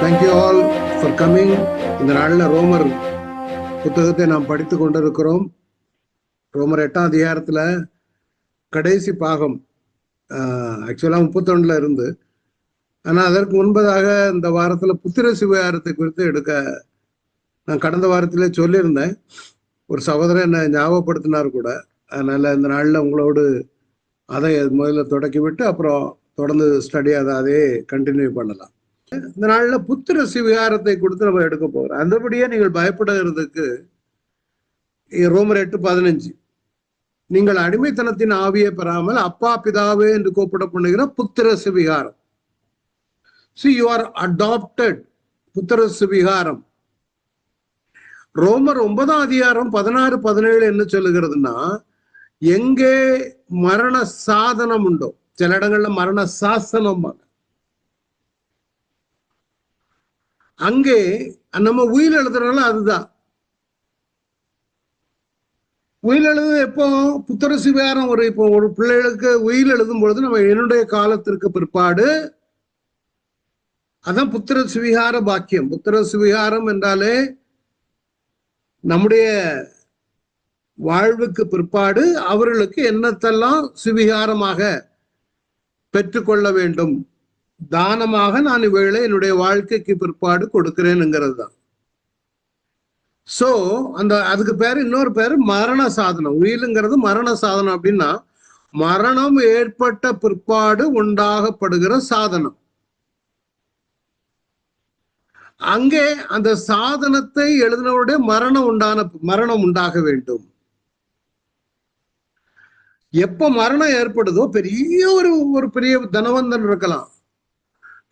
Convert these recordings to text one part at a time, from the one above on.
Thank you all for coming. இந்த நாளில் ரோமர் புத்தகத்தை நாம் படித்து கொண்டிருக்கிறோம். ரோமர் 8ஆம் அதிகாரத்தில் கடைசி பாகம் ஆக்சுவலாக 31 இருந்து. ஆனால் அதற்கு முன்பதாக இந்த வாரத்தில் புத்திர சிவகாரத்தை குறித்து எடுக்க நான் கடந்த வாரத்திலே சொல்லியிருந்தேன். ஒரு சகோதரன் என்னை ஞாபகப்படுத்தினார் கூட. அதனால் இந்த நாளில் உங்களோடு அதை முதல்ல தொடக்கி விட்டு அப்புறம் தொடர்ந்து ஸ்டடி அதே கண்டினியூ பண்ணலாம். இந்த நாள்ல புத்திர சிவகாரத்தை கொடுத்து நம்ம எடுக்க போகிறோம். அந்தபடியே நீங்கள் பயப்படுகிறதுக்கு ரோமர் 8:15 நீங்கள் அடிமைத்தனத்தின் ஆவியை பெறாமல் அப்பா பிதாவே என்று கூப்பிடப்படுகிற புத்திர சிவகாரம். See, you are adopted. புத்திர சிவகாரம். ரோமர் 9ஆம் அதிகாரம் 16-17 என்ன சொல்லுகிறதுனா, எங்கே மரண சாதனம் உண்டோ, சில இடங்கள்ல மரண சாசனம், அங்கே நம்ம உயிர் எழுதுறோம்ல, அதுதான் உயிர் எழுது. எப்போ புத்திர சிவகாரம் இப்போ ஒரு பிள்ளைகளுக்கு உயிர் எழுதும் பொழுது நம்ம என்னுடைய காலத்திற்கு பிற்பாடு, அதான் புத்திர சிவகார பாக்கியம். புத்திர சிவகாரம் என்றாலே நம்முடைய வாழ்வுக்கு பிற்பாடு அவர்களுக்கு என்னத்தெல்லாம் சிவகாரமாக பெற்றுக்கொள்ள வேண்டும், தானமாக நான் இவைகளை என்னுடைய வாழ்க்கைக்கு பிற்பாடு கொடுக்கிறேனுங்கிறது தான். சோ அதுக்கு பேரு, இன்னொரு பேரு மரண சாதனம். உயிலுங்கிறது மரண சாதனம். அப்படின்னா மரணம் ஏற்பட்ட பிற்பாடு உண்டாகப்படுகிற சாதனம். அங்கே அந்த சாதனத்தை எழுதினவருடைய மரணம் உண்டாக வேண்டும். எப்ப மரணம் ஏற்படுதோ, பெரிய ஒரு பெரிய தனவந்தன் இருக்கலாம்,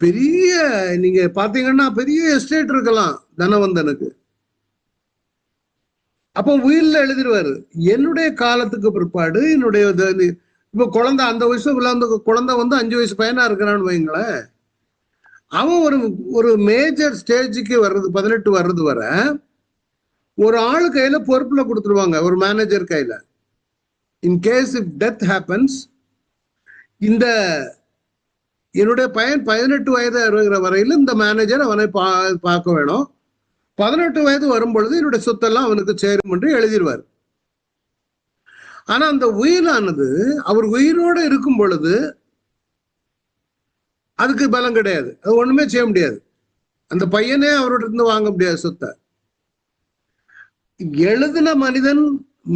பெரிய நீங்க பாத்தீங்கன்னா பெரிய எஸ்டேட் இருக்கலாம் தனவந்தனுக்கு. அப்போ உயிர்ல எழுதிடுவாரு, என்னுடைய காலத்துக்கு பிற்பாடு என்னுடைய இப்ப குழந்தை அந்த வயசு குழந்தை 5 வயசு பையனா இருக்கிறான்னு வைங்களேன், அவன் ஒரு மேஜர் ஸ்டேஜுக்கு வர்றது 18 வர்றது வர ஒரு ஆளு கையில பொறுப்புல கொடுத்துருவாங்க, ஒரு மேனேஜர் கையில. In case if death happens, இந்த என்னுடைய பையன் 18 வயது இருக்கிற வரையில இந்த மேனேஜர் அவனை பார்க்க வேணும். 18 வயது வரும்பொழுது என்னுடைய சொத்தெல்லாம் அவனுக்கு சேரும் என்று எழுதிடுவார். ஆனா அந்த உயிரானது அவர் உயிரோடு இருக்கும் பொழுது அதுக்கு பலம் கிடையாது, அது ஒண்ணுமே செய்ய முடியாது. அந்த பையனே அவரோட இருந்து வாங்க முடியாது சொத்தை. எழுதின மனிதன்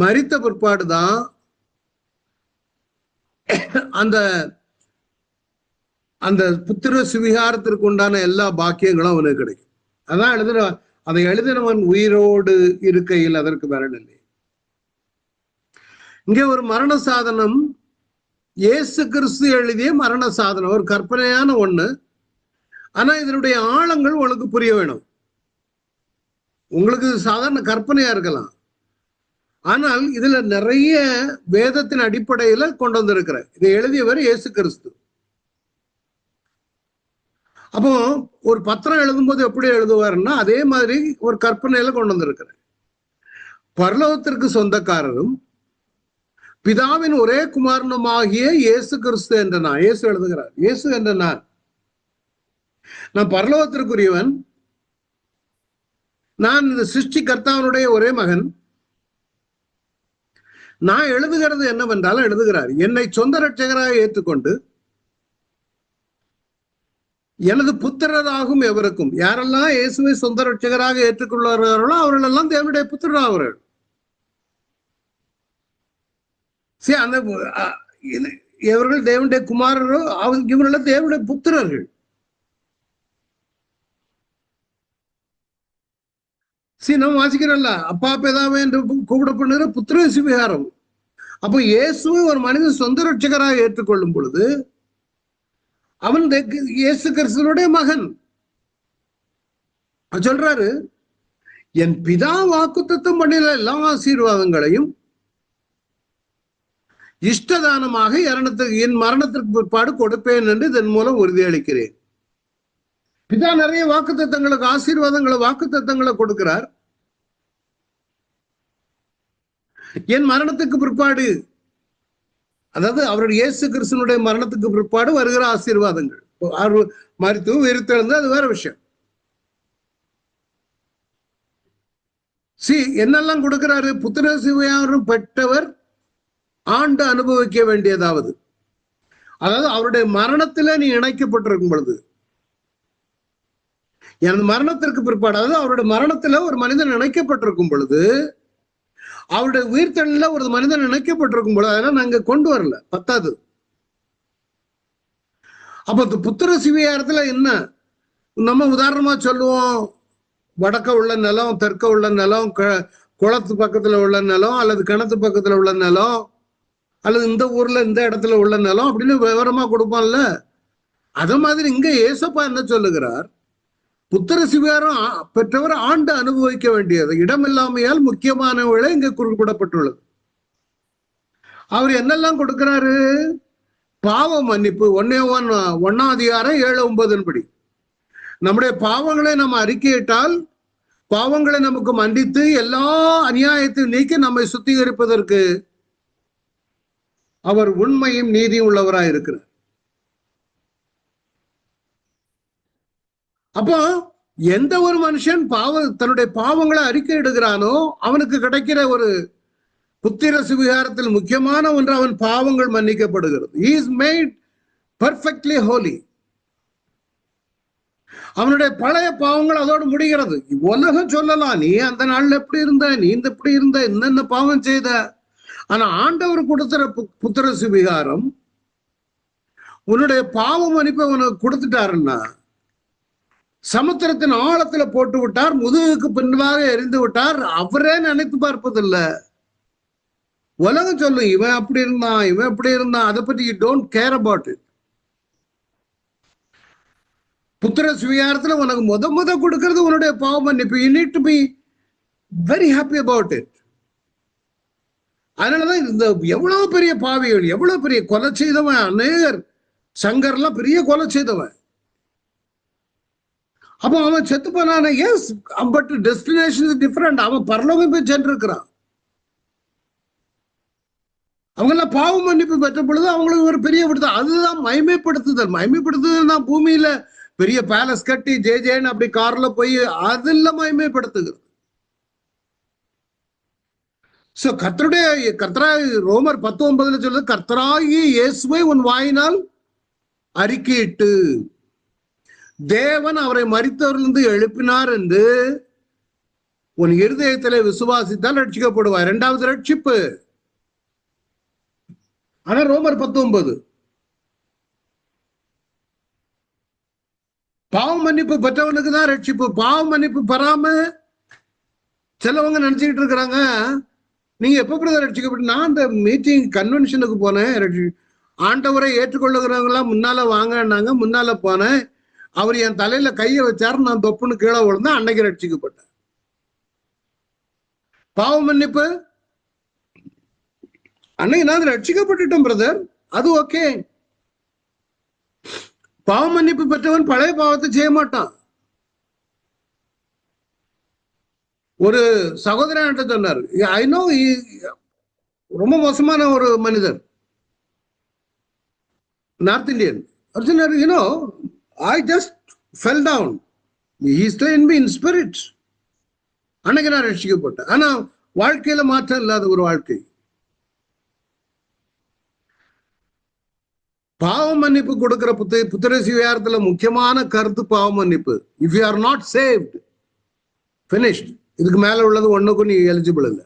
மரித்த பிற்பாடுதான் அந்த அந்த புத்திர சுவிகாரத்திற்கு உண்டான எல்லா பாக்கியங்களும் அவனுக்கு கிடைக்கும். அதான் அதை எழுதினவன் உயிரோடு இருக்கையில் அதற்கு மரணம் இல்லை. இங்கே ஒரு மரண சாதனம், இயேசு கிறிஸ்து எழுதிய மரண சாதனம், ஒரு கற்பனையான ஒண்ணு. ஆனா இதனுடைய ஆழங்கள் உங்களுக்கு புரிய வேணும். உங்களுக்கு சாதாரண கற்பனையா இருக்கலாம், ஆனால் இதுல நிறைய வேதத்தின் அடிப்படையில கொண்டு வந்திருக்கிற. இதை எழுதியவர் இயேசு கிறிஸ்து. அப்போ ஒரு பத்திரம் எழுதும்போது எப்படி எழுதுவாருன்னா, அதே மாதிரி ஒரு கற்பனையில கொண்டு வந்திருக்கிற. பரலோகத்திற்கு சொந்தக்காரரும் பிதாவின் ஒரே குமாரனுமாகிய இயேசு கிறிஸ்து என்ற நான், இயேசு எழுதுகிறார், இயேசு என்ற நான் பரலோகத்திற்குரியவன், நான் இந்த சிருஷ்டி கர்த்தாவனுடைய ஒரே மகன். நான் எழுதுகிறது என்னவென்றாலும் எழுதுகிறார், என்னை சொந்த ரட்சகராக ஏற்றுக்கொண்டு எனது புத்திரராகும் எவருக்கும், யாரெல்லாம் இயேசுவை சொந்த ரட்சகராக ஏற்றுக்கொள்கிறார்களோ அவர்கள் எல்லாம் தேவனுடைய புத்திரராகிறார்கள். அந்த இவர்கள் தேவனுடைய குமாரரோ, இவர்கள் தேவனுடைய புத்திரர்கள். நம்ம வாசிக்கிறோம்ல, அப்பா பிதாவே என்று கூப்பிடப்படுகிற புத்திர சிவகாரம். அப்போ இயேசுவை ஒரு மனிதன் சொந்த ரட்சகராக ஏற்றுக்கொள்ளும் பொழுது அவன் இயேசு கிறிஸ்துவனுடைய மகன். சொல்றாரு, என் பிதா வாக்குத்தத்தம் பண்ணின எல்லா ஆசீர்வாதங்களையும் இஷ்டதானமாக என் மரணத்திற்கு பிற்பாடு கொடுப்பேன் என்று இதன் மூலம் உறுதியளிக்கிறேன். பிதா நிறைய வாக்குத்தத்தங்களுக்கு ஆசீர்வாதங்களை வாக்குத்தத்தங்களை கொடுக்கிறார். என் மரணத்துக்கு பிற்பாடு, அதாவது அவருடைய இயேசு கிறிஸ்துவனுடைய மரணத்துக்கு பிற்பாடு வருகிற ஆசீர்வாதங்கள், மருத்துவம் உயிர்த்தெழுந்து அது வேற விஷயம். என்னெல்லாம் கொடுக்கிறாரு? புத்திர சுவிகாரம் பெற்றவர் ஆண்டு அனுபவிக்க வேண்டியதாவது, அதாவது அவருடைய மரணத்துல நீ இணைக்கப்பட்டிருக்கும் பொழுது, எனது மரணத்திற்கு பிற்பாடு, அதாவது அவருடைய மரணத்துல ஒரு மனிதன் இணைக்கப்பட்டிருக்கும் பொழுது, அவருடைய உயிர்த்தெழுல ஒரு மனிதன் இணைக்கப்பட்டிருக்கும் பொழுது, அதெல்லாம் நாங்க கொண்டு வரல, பத்தாது. அப்ப புத்திர சுவிகாரத்துல என்ன நம்ம உதாரணமா சொல்லுவோம், வடக்க உள்ள நிலம், தெற்க உள்ள நிலம், குளத்து பக்கத்துல உள்ள நிலம், அல்லது கிணத்து பக்கத்துல உள்ள நிலம், அல்லது இந்த ஊர்ல இந்த இடத்துல உள்ள நிலம் அப்படின்னு விவரமா கொடுப்பான்ல. அத மாதிரி இங்க ஏசப்பா என்ன சொல்லுகிறார்? புத்திர சுவிகாரம் பெற்றவர் ஆண்டு அனுபவிக்க வேண்டியது இடமில்லாமையால் முக்கியமானவர்களே இங்க குறிப்பிடப்பட்டுள்ளது. அவர் என்னெல்லாம் கொடுக்கிறாரு? பாவ மன்னிப்பு. 1 அதிகாரம் 7-9 படி நம்முடைய பாவங்களை நம்ம அறிக்கையிட்டால் பாவங்களை நமக்கு மன்னித்து எல்லா அநியாயத்தையும் நீக்கி நம்மை சுத்திகரிப்பதற்கு அவர் உண்மையும் நீதியும் உள்ளவராய் இருக்கிறார். அப்போ எந்த ஒரு மனுஷன் தன்னுடைய பாவங்களை அறிக்கை இடுகிறானோ அவனுக்கு கிடைக்கிற ஒரு புத்திர சுவிகாரத்தில் முக்கியமான ஒன்று, அவன் பாவங்கள் மன்னிக்கப்படுகிறது. He is made perfectly holy. அவனுடைய பழைய பாவங்கள் அதோடு முடிகிறது. உலகம் சொல்லலாம், நீ அந்த நாள்ல எப்படி இருந்த, நீ இந்த எப்படி இருந்த, என்னென்ன பாவம் செய்த. ஆனா ஆண்டவர் கொடுத்துற புத்திர சுவிகாரம் உன்னுடைய பாவ மன்னிப்பை உனக்கு கொடுத்துட்டாருன்னா, சமுத்திரத்தின் ஆழத்துல போட்டு விட்டார், முதுகுக்கு பின்பாக எரிந்து விட்டார். அவரே நினைத்து பார்ப்பதில்லை. உலகம் சொல்லும், இவன் அப்படி இருந்தான், இவன் எப்படி இருந்தான், அதை பத்தி you don't care about it. புத்திர சுவிகாரத்துல உனக்கு முத கொடுக்கிறது உன்னுடைய பாவ மன்னிப்பு. You need to be very happy about it. அதனாலதான் இந்த எவ்வளவு பெரிய பாவிகள், எவ்வளவு பெரிய கொலை செய்தவன், அநேகர் சங்கர்லாம் பெரிய கொலை செய்தவன். அப்போ அவன் செத்து போனான, yes, but destination is different. அவன் பரலோகம் போய் சென்றிருக்கிறான். அவங்கெல்லாம் பாவ மன்னிப்பு பெற்ற பொழுது அவங்களுக்கு ஒரு பெரிய விடுதல். அதுதான் மகிமைப்படுத்துதல். மகிமைப்படுத்துதல் தான் பூமியில பெரிய பேலஸ் கட்டி ஜேன்னு அப்படி கார்ல போய் அதெல்லாம் மகிமைப்படுத்துகிறது. சோ கர்த்தராகி ரோமர் 10:9 சொல்லுது, கர்த்தராகி இயேசுவை உன் வாயினால் அறிக்கையிட்டு தேவன் அவரை மரித்தவரிலிருந்து எழுப்பினார் என்று உன் இருதயத்திலே விசுவாசித்தால் ரட்சிக்கப்படுவார். 2வது ரட்சிப்பு. ஆனா ரோமர் 10:9 பாவ மன்னிப்பு பெற்றவனுக்கு தான் ரட்சிப்பு. பாவ மன்னிப்பு பெறாம சிலவங்க நினைச்சுக்கிட்டு இருக்கிறாங்க, நீங்க எப்ப பிரதர் ரட்சிக்கப்பட்டு? நான் அந்த மீட்டிங் கன்வென்ஷனுக்கு போனேன், ஆண்டவரை ஏற்றுக்கொள்ளுகிறவங்க எல்லாம் முன்னால வாங்கினாங்க, முன்னால போனேன், அவர் என் தலையில கையை வச்சாரு, நான் தொப்புன்னு கீழே விழுந்தேன், அன்னைக்கு ரட்சிக்கப்பட்டேன். பாவ மன்னிப்பு அன்னைக்கு நான் ரட்சிக்கப்பட்டுட்டேன் பிரதர், அது ஓகே. பாவ மன்னிப்பு பெற்றவன் பழைய பாவத்தை செய்ய மாட்டான். ஒரு சகோதரன் சொன்னார், ஐ நோ, ரொம்ப மோசமான ஒரு மனிதர், நார்த் இந்தியன். அவர் சொன்னார், you know, I just fell down. He stayed in me in spirit. அன்னைக்கு நான் ரட்சிக்கப்பட்டேன். ஆனா வாழ்க்கையில மாற்றம் இல்லாத ஒரு வாழ்க்கை. பாவ மன்னிப்பு கொடுக்கிற புத்திர சுவிகாரத்துல முக்கியமான கருத்து பாவ மன்னிப்பு. If you are not saved, finished. இதுக்கு மேல உள்ளது ஒண்ணுக்கும் நீ எலிஜிபிள் இல்லை.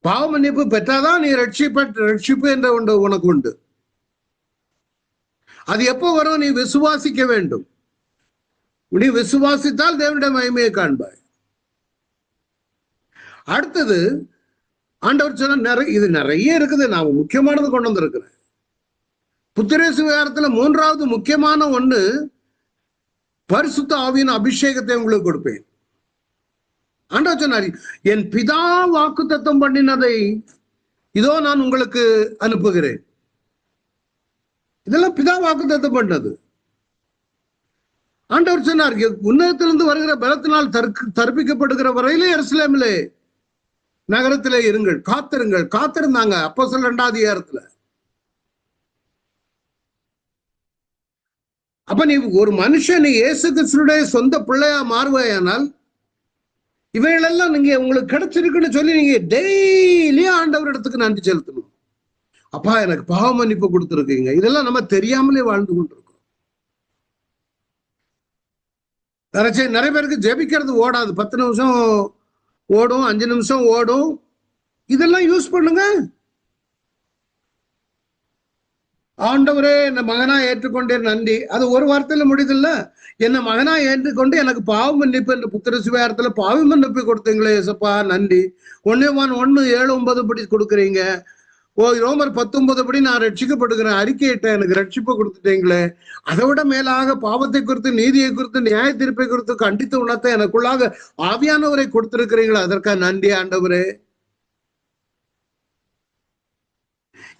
பாவ மன்னிப்பு பெற்றாதான் நீ ரட்சிப்பு என்ற ஒன்று உனக்கு உண்டு. அது எப்போ வரும்? நீ விசுவாசிக்க வேண்டும். நீ விசுவாசித்தால் தேவனுடைய மகிமையை காண்பாய். அடுத்தது ஆண்டவர் சொன்ன, இது நிறைய இருக்குது, நான் முக்கியமானது கொண்டு வந்திருக்கிறேன். புத்திர சுவிகாரத்துல 3வது முக்கியமான ஒண்ணு, பரிசுத்த ஆவியின் அபிஷேகத்தை உங்களுக்கு கொடுப்பேன். ஆண்டவர் சொன்னார், என் பிதா வாக்குத்தத்தம் பண்ணினதை இதோ நான் உங்களுக்கு அனுப்புகிறேன். இதெல்லாம் பிதா வாக்குத்தத்தம் பண்ணது. ஆண்டவர் சொன்னார், உன்னதத்திலிருந்து வருகிற பலத்தினால் தற்பிக்கப்படுகிற வரையிலே எருசலேமிலே நகரத்திலே இருங்கள், காத்திருந்தாங்க. அப்போஸ்தலர் 2வது அதிகாரத்துல. அப்ப நீ ஒரு மனுஷன், நீ இயேசு கிறிஸ்துவினுடைய சொந்த பிள்ளையா மாறுவாயானால் இவைகளெல்லாம் நீங்க உங்களுக்கு கிடைச்சிருக்குன்னு சொல்லி நீங்க டெய்லி ஆண்டவர் இடத்துக்கு நன்றி செலுத்தணும். அப்பா எனக்கு பாவ மன்னிப்பு கொடுத்துருக்கீங்க. இதெல்லாம் நம்ம தெரியாமலே வாழ்ந்து கொண்டிருக்கோம். நிறைய பேருக்கு ஜெபிக்கிறது ஓடாது. 10 நிமிஷம் ஓடும், 5 நிமிஷம் ஓடும். இதெல்லாம் யூஸ் பண்ணுங்க. ஆண்டவரே என்ன மகனா ஏற்றுக்கொண்டே நன்றி. அது ஒரு வார்த்தையில முடியுதில்ல. என்ன மகனா ஏற்றுக்கொண்டு எனக்கு பாவ மன்னிப்பு என்று புத்திர சுவிகாரத்துல பாவ மன்னிப்பு கொடுத்தீங்களே ஏசப்பா நன்றி. 1:7-9 படி கொடுக்குறீங்க. ரோமர் 19 படி நான் ரட்சிக்கப்படுகிறேன், அறிக்கையிட்டேன், எனக்கு ரட்சிப்பு கொடுத்துட்டீங்களே. அதை விட மேலாக பாவத்தை குறித்து, நீதியை குறித்து, நியாய தீர்ப்பை குறித்து கண்டித்து உணர்த்த எனக்குள்ளாக ஆவியானவரை கொடுத்திருக்கிறீங்களா, அதற்காக நன்றி ஆண்டவரே.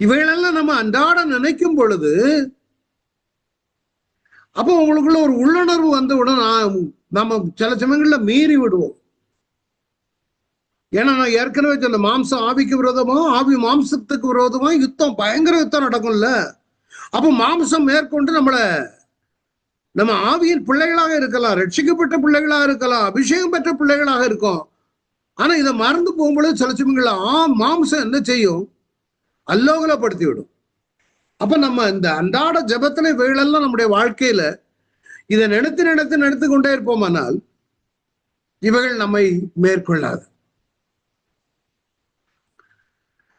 இவைகளெல்லாம் நம்ம அன்றாட நினைக்கும் பொழுது அப்போ உங்களுக்குள்ள ஒரு உள்ளுணர்வு வந்தவுடன் நம்ம சில சமயங்கள்ல மீறி விடுவோம். ஏன்னா நான் ஏற்கனவே சொன்ன மாம்சம் ஆவிக்கு விரோதமா, ஆவி மாம்சத்துக்கு விரோதமா யுத்தம், பயங்கர யுத்தம் நடக்கும்ல. அப்போ மாம்சம் மேற்கொண்டு நம்ம ஆவியின் பிள்ளைகளாக இருக்கலாம், ரட்சிக்கப்பட்ட பிள்ளைகளாக இருக்கலாம், அபிஷேகம் பெற்ற பிள்ளைகளாக இருக்கும். ஆனா இதை மறந்து போகும்பொழுது சில சமயங்கள்ல மாம்சம் என்ன செய்யும், அல்லோகலப்படுத்தி விடும். அப்ப நம்ம இந்த அன்றாட ஜபத்துல இவைகளெல்லாம் நம்முடைய வாழ்க்கையில இதை நினைத்து கொண்டே இருப்போமானால் இவைகள் நம்மை மேற்கொள்ளாது.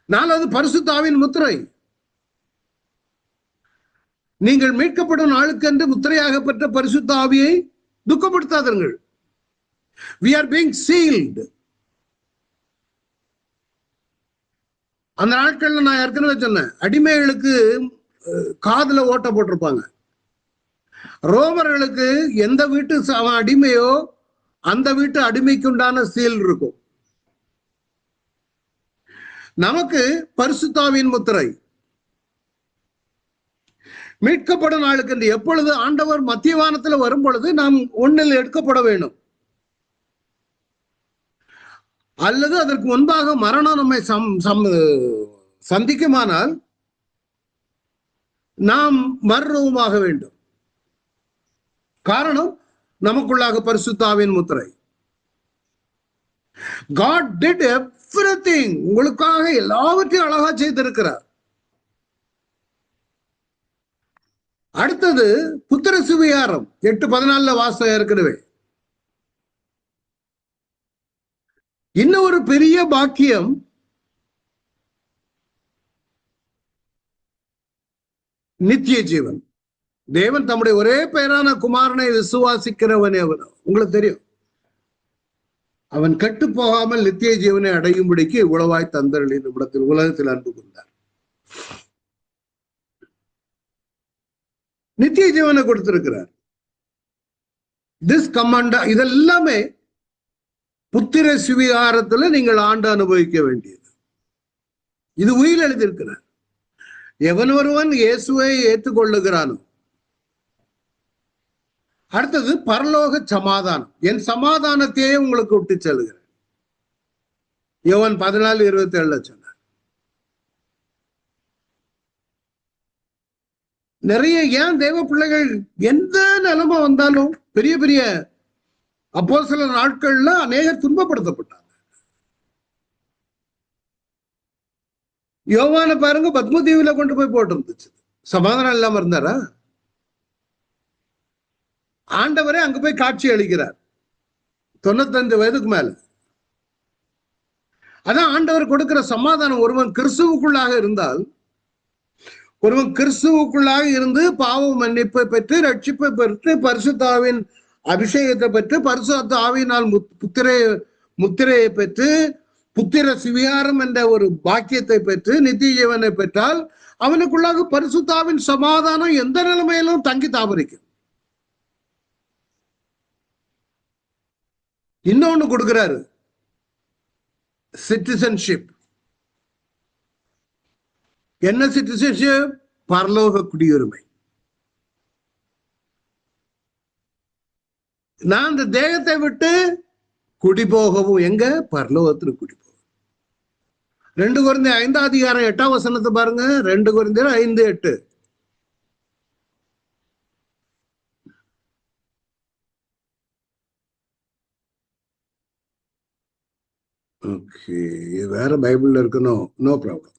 4வது பரிசுத்த ஆவியின் முத்திரை. நீங்கள் மீட்கப்படும் நாளுக்கென்று முத்திரையாக பெற்ற பரிசுத்த ஆவியை துக்கப்படுத்தாதீர்கள். We are being sealed. அந்த நாட்கள்ல நான் ஏற்கனவே சொன்னேன், அடிமைகளுக்கு காதுல ஓட்ட போட்டிருப்பாங்க. ரோமர்களுக்கு எந்த வீட்டு அடிமையோ அந்த வீட்டு அடிமைக்கு உண்டான சீல் இருக்கும். நமக்கு பரிசுத்தாவின் முத்திரை. மீட்கப்படும் நாளுக்கு என்று எப்பொழுது ஆண்டவர் மத்திய வானத்துல வரும் பொழுது நாம் ஒன்னில் எடுக்கப்பட வேண்டும், அல்லது அதற்கு முன்பாக மரணம் நம்மை சந்திக்குமானால் நாம் மறுரூபமாக வேண்டும். காரணம் நமக்குள்ளாக பரிசுத்தாவின் முத்திரை. God did everything. உங்களுக்காக எல்லாவற்றையும் அழகா செய்திருக்கிறார். அடுத்தது புத்திர சுவிகாரம் 8:14 வாசம் ஏற்கனவே. இன்னும் ஒரு பெரிய பாக்கியம், நித்திய ஜீவன். தேவன் தம்முடைய ஒரே பெயரான குமாரனை விசுவாசிக்கிறவனே அவன். உங்களுக்கு தெரியும், அவன் கெட்டு போகாமல் நித்திய ஜீவனை அடையும்படிக்கு இவ்வளவாய் தந்தருளி நம்மிடத்தில் உலகத்தில் அன்பு கொண்டார். நித்திய ஜீவனை கொடுத்திருக்கிறார். திஸ் கமாண்ட், இதெல்லாமே புத்திர சுவிகாரத்துல நீங்கள் ஆண்டு அனுபவிக்க வேண்டியது. இது உயிர் எழுதியிருக்கிறார். எவன் ஒருவன் இயேசுவை ஏற்றுக்கொள்ளுகிறானோ. அடுத்தது பரலோக சமாதானம். என் சமாதானத்தையே உங்களுக்கு விட்டு செல்கிறேன். யோவான் 14:27 சொன்னார். நிறைய ஏன் தேவ பிள்ளைகள் எந்த நிலைமை வந்தாலும், பெரிய பெரிய அப்போஸ்தலர் நாட்கள்ல அநேகர் துன்பப்படுத்தப்பட்டாங்க. யோவானை பாருங்க, பத்மதீவுல கொண்டு போய் போட்டு இருந்துச்சு. சமாதானம் இல்லாம இருந்தாரா? ஆண்டவரே அங்க போய் காட்சி அளிக்கிறார் 95 வயதுக்கு மேல. அதான் ஆண்டவர் கொடுக்கிற சமாதானம். ஒருவன் கிறிஸ்துவுக்குள்ளாக இருந்தால், ஒருவன் கிறிஸ்துவுக்குள்ளாக இருந்து பாவ மன்னிப்பை பெற்று, ரட்சிப்பை பெற்று, பரிசுத்தாவின் அபிஷேகத்தை பெற்று, பரிசுத்த ஆவியினால் முத்திரையை பெற்று, புத்திர சுவிகாரம் என்ற ஒரு பாக்கியத்தை பெற்று, நித்திய ஜீவனை பெற்றால் அவனுக்குள்ளாக பரிசுத்தாவின் சமாதானம் எந்த நிலைமையிலும் தங்கி தாபரிக்கும். இன்னொன்னு கொடுக்கிறாரு, சிட்டிசன்ஷிப். என்ன சிட்டிசன்ஷிப்? பரலோக குடியுரிமை. நான் இந்த தேகத்தை விட்டு குடிபோகவும், எங்க? பரலோகத்தில் குடிபோகும். 2 கொரிந்தியர் 5:8 பாருங்க. 2 கொரிந்தியர் 5:8. ஓகே, வேற பைபிள்ல இருக்கணும், நோ ப்ராப்ளம்.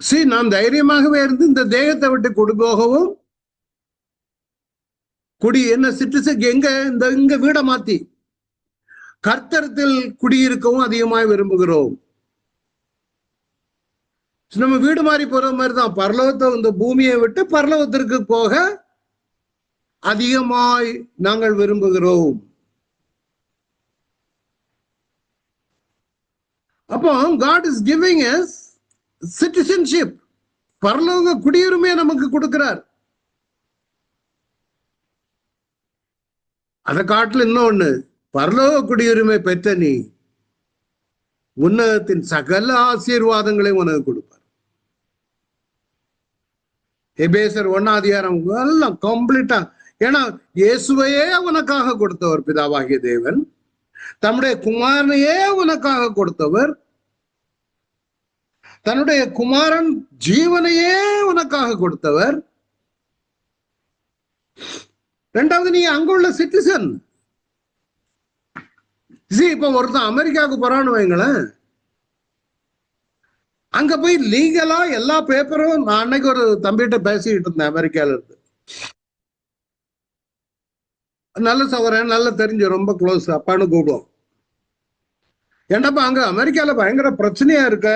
சரி, நாம் தைரியமாகவே இருந்து இந்த தேகத்தை விட்டு கொடுபோகவும் குடி என்ன சிட்டிசன் எங்க இங்க வீடை மாத்தி கர்த்தரத்தில் குடியிருக்கவும் அதிகமாய் விரும்புகிறோம். நம்ம வீடு மாறி போற மாதிரிதான் பரலோகத்தை இந்த பூமியை விட்டு பரலோகத்திற்கு போக அதிகமாய் நாங்கள் விரும்புகிறோம். அப்போ God is giving us citizenship, பரலோக குடியுரிமையை நமக்கு கொடுக்கிறார். அதை காட்டில் இன்னொன்னு, பரலோக குடியுரிமை பெற்ற நீ உன்னதத்தின் சகல ஆசீர்வாதங்களையும் உனக்கு கொடுப்பார். எபேசர் 1 எல்லாம் கம்ப்ளீட்டா, ஏன்னா இயேசுவையே உனக்காக கொடுத்தவர் பிதாவாகிய தேவன், தம்முடைய குமாரனையே உனக்காக கொடுத்தவர், தன்னுடைய குமாரன் ஜீவனையே உனக்காக கொடுத்தவர். ரெண்டாவது, நீ அங்குள்ள சிட்டிசன். இப்ப ஒருத்தன் அமெரிக்காவுக்கு போறான்னு வைங்களேன், அங்க போய் லீகலா எல்லா பேப்பரும், நான் அன்னைக்கு ஒரு தம்பிகிட்ட பேசிக்கிட்டு இருந்தேன் அமெரிக்கால இருந்து, நல்ல சவரன், நல்ல தெரிஞ்சு, ரொம்ப க்ளோஸ், அப்பான்னு கூப்பிடுவோம். ஏன்னாப்பா அங்க அமெரிக்கால பயங்கர பிரச்சனையா இருக்க.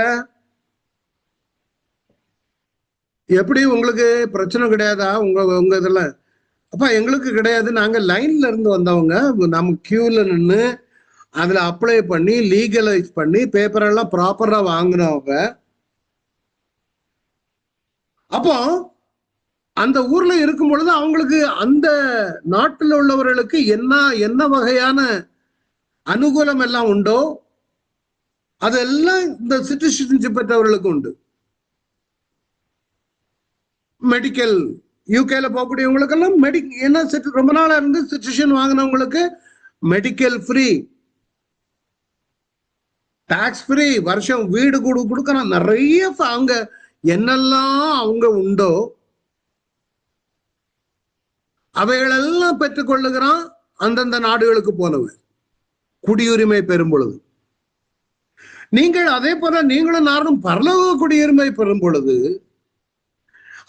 எப்படி உங்களுக்கு பிரச்சனை கிடையாதா உங்க இதுல? அப்பா எங்களுக்கு கிடையாது, நாங்க லைன்ல இருந்து வந்தவங்க, நம்ம கியூல நின்று அதுல அப்ளை பண்ணி லீகலைஸ் பண்ணி பேப்பர் எல்லாம் ப்ராப்பரா வாங்கினவங்க. அப்போ அந்த ஊர்ல இருக்கும் பொழுது அவங்களுக்கு அந்த நாட்டில் உள்ளவர்களுக்கு என்ன வகையான அனுகூலம் எல்லாம் உண்டோ அதெல்லாம் இந்த சிட்டிசன்ஷிப் பெற்றவர்களுக்கு உண்டு. மெடிக்கல், யூகேல போகக்கூடியவங்களுக்கு எல்லாம் என்ன ரொம்ப நாளா இருந்து சிட்டிசன் வாங்கினவங்களுக்கு மெடிக்கல் ஃப்ரீ, டாக்ஸ் ஃப்ரீ, வருஷம் வீடு கொடுக்கணும், நிறைய அவங்க என்னெல்லாம் அவங்க உண்டோ அவைகளெல்லாம் பெற்றுக்கொள்ளுகிறான் அந்தந்த நாடுகளுக்கு போனவன் குடியுரிமை பெறும் பொழுது. நீங்கள் அதே போல நீங்களும் நானும் பரலோக குடியுரிமை பெறும் பொழுது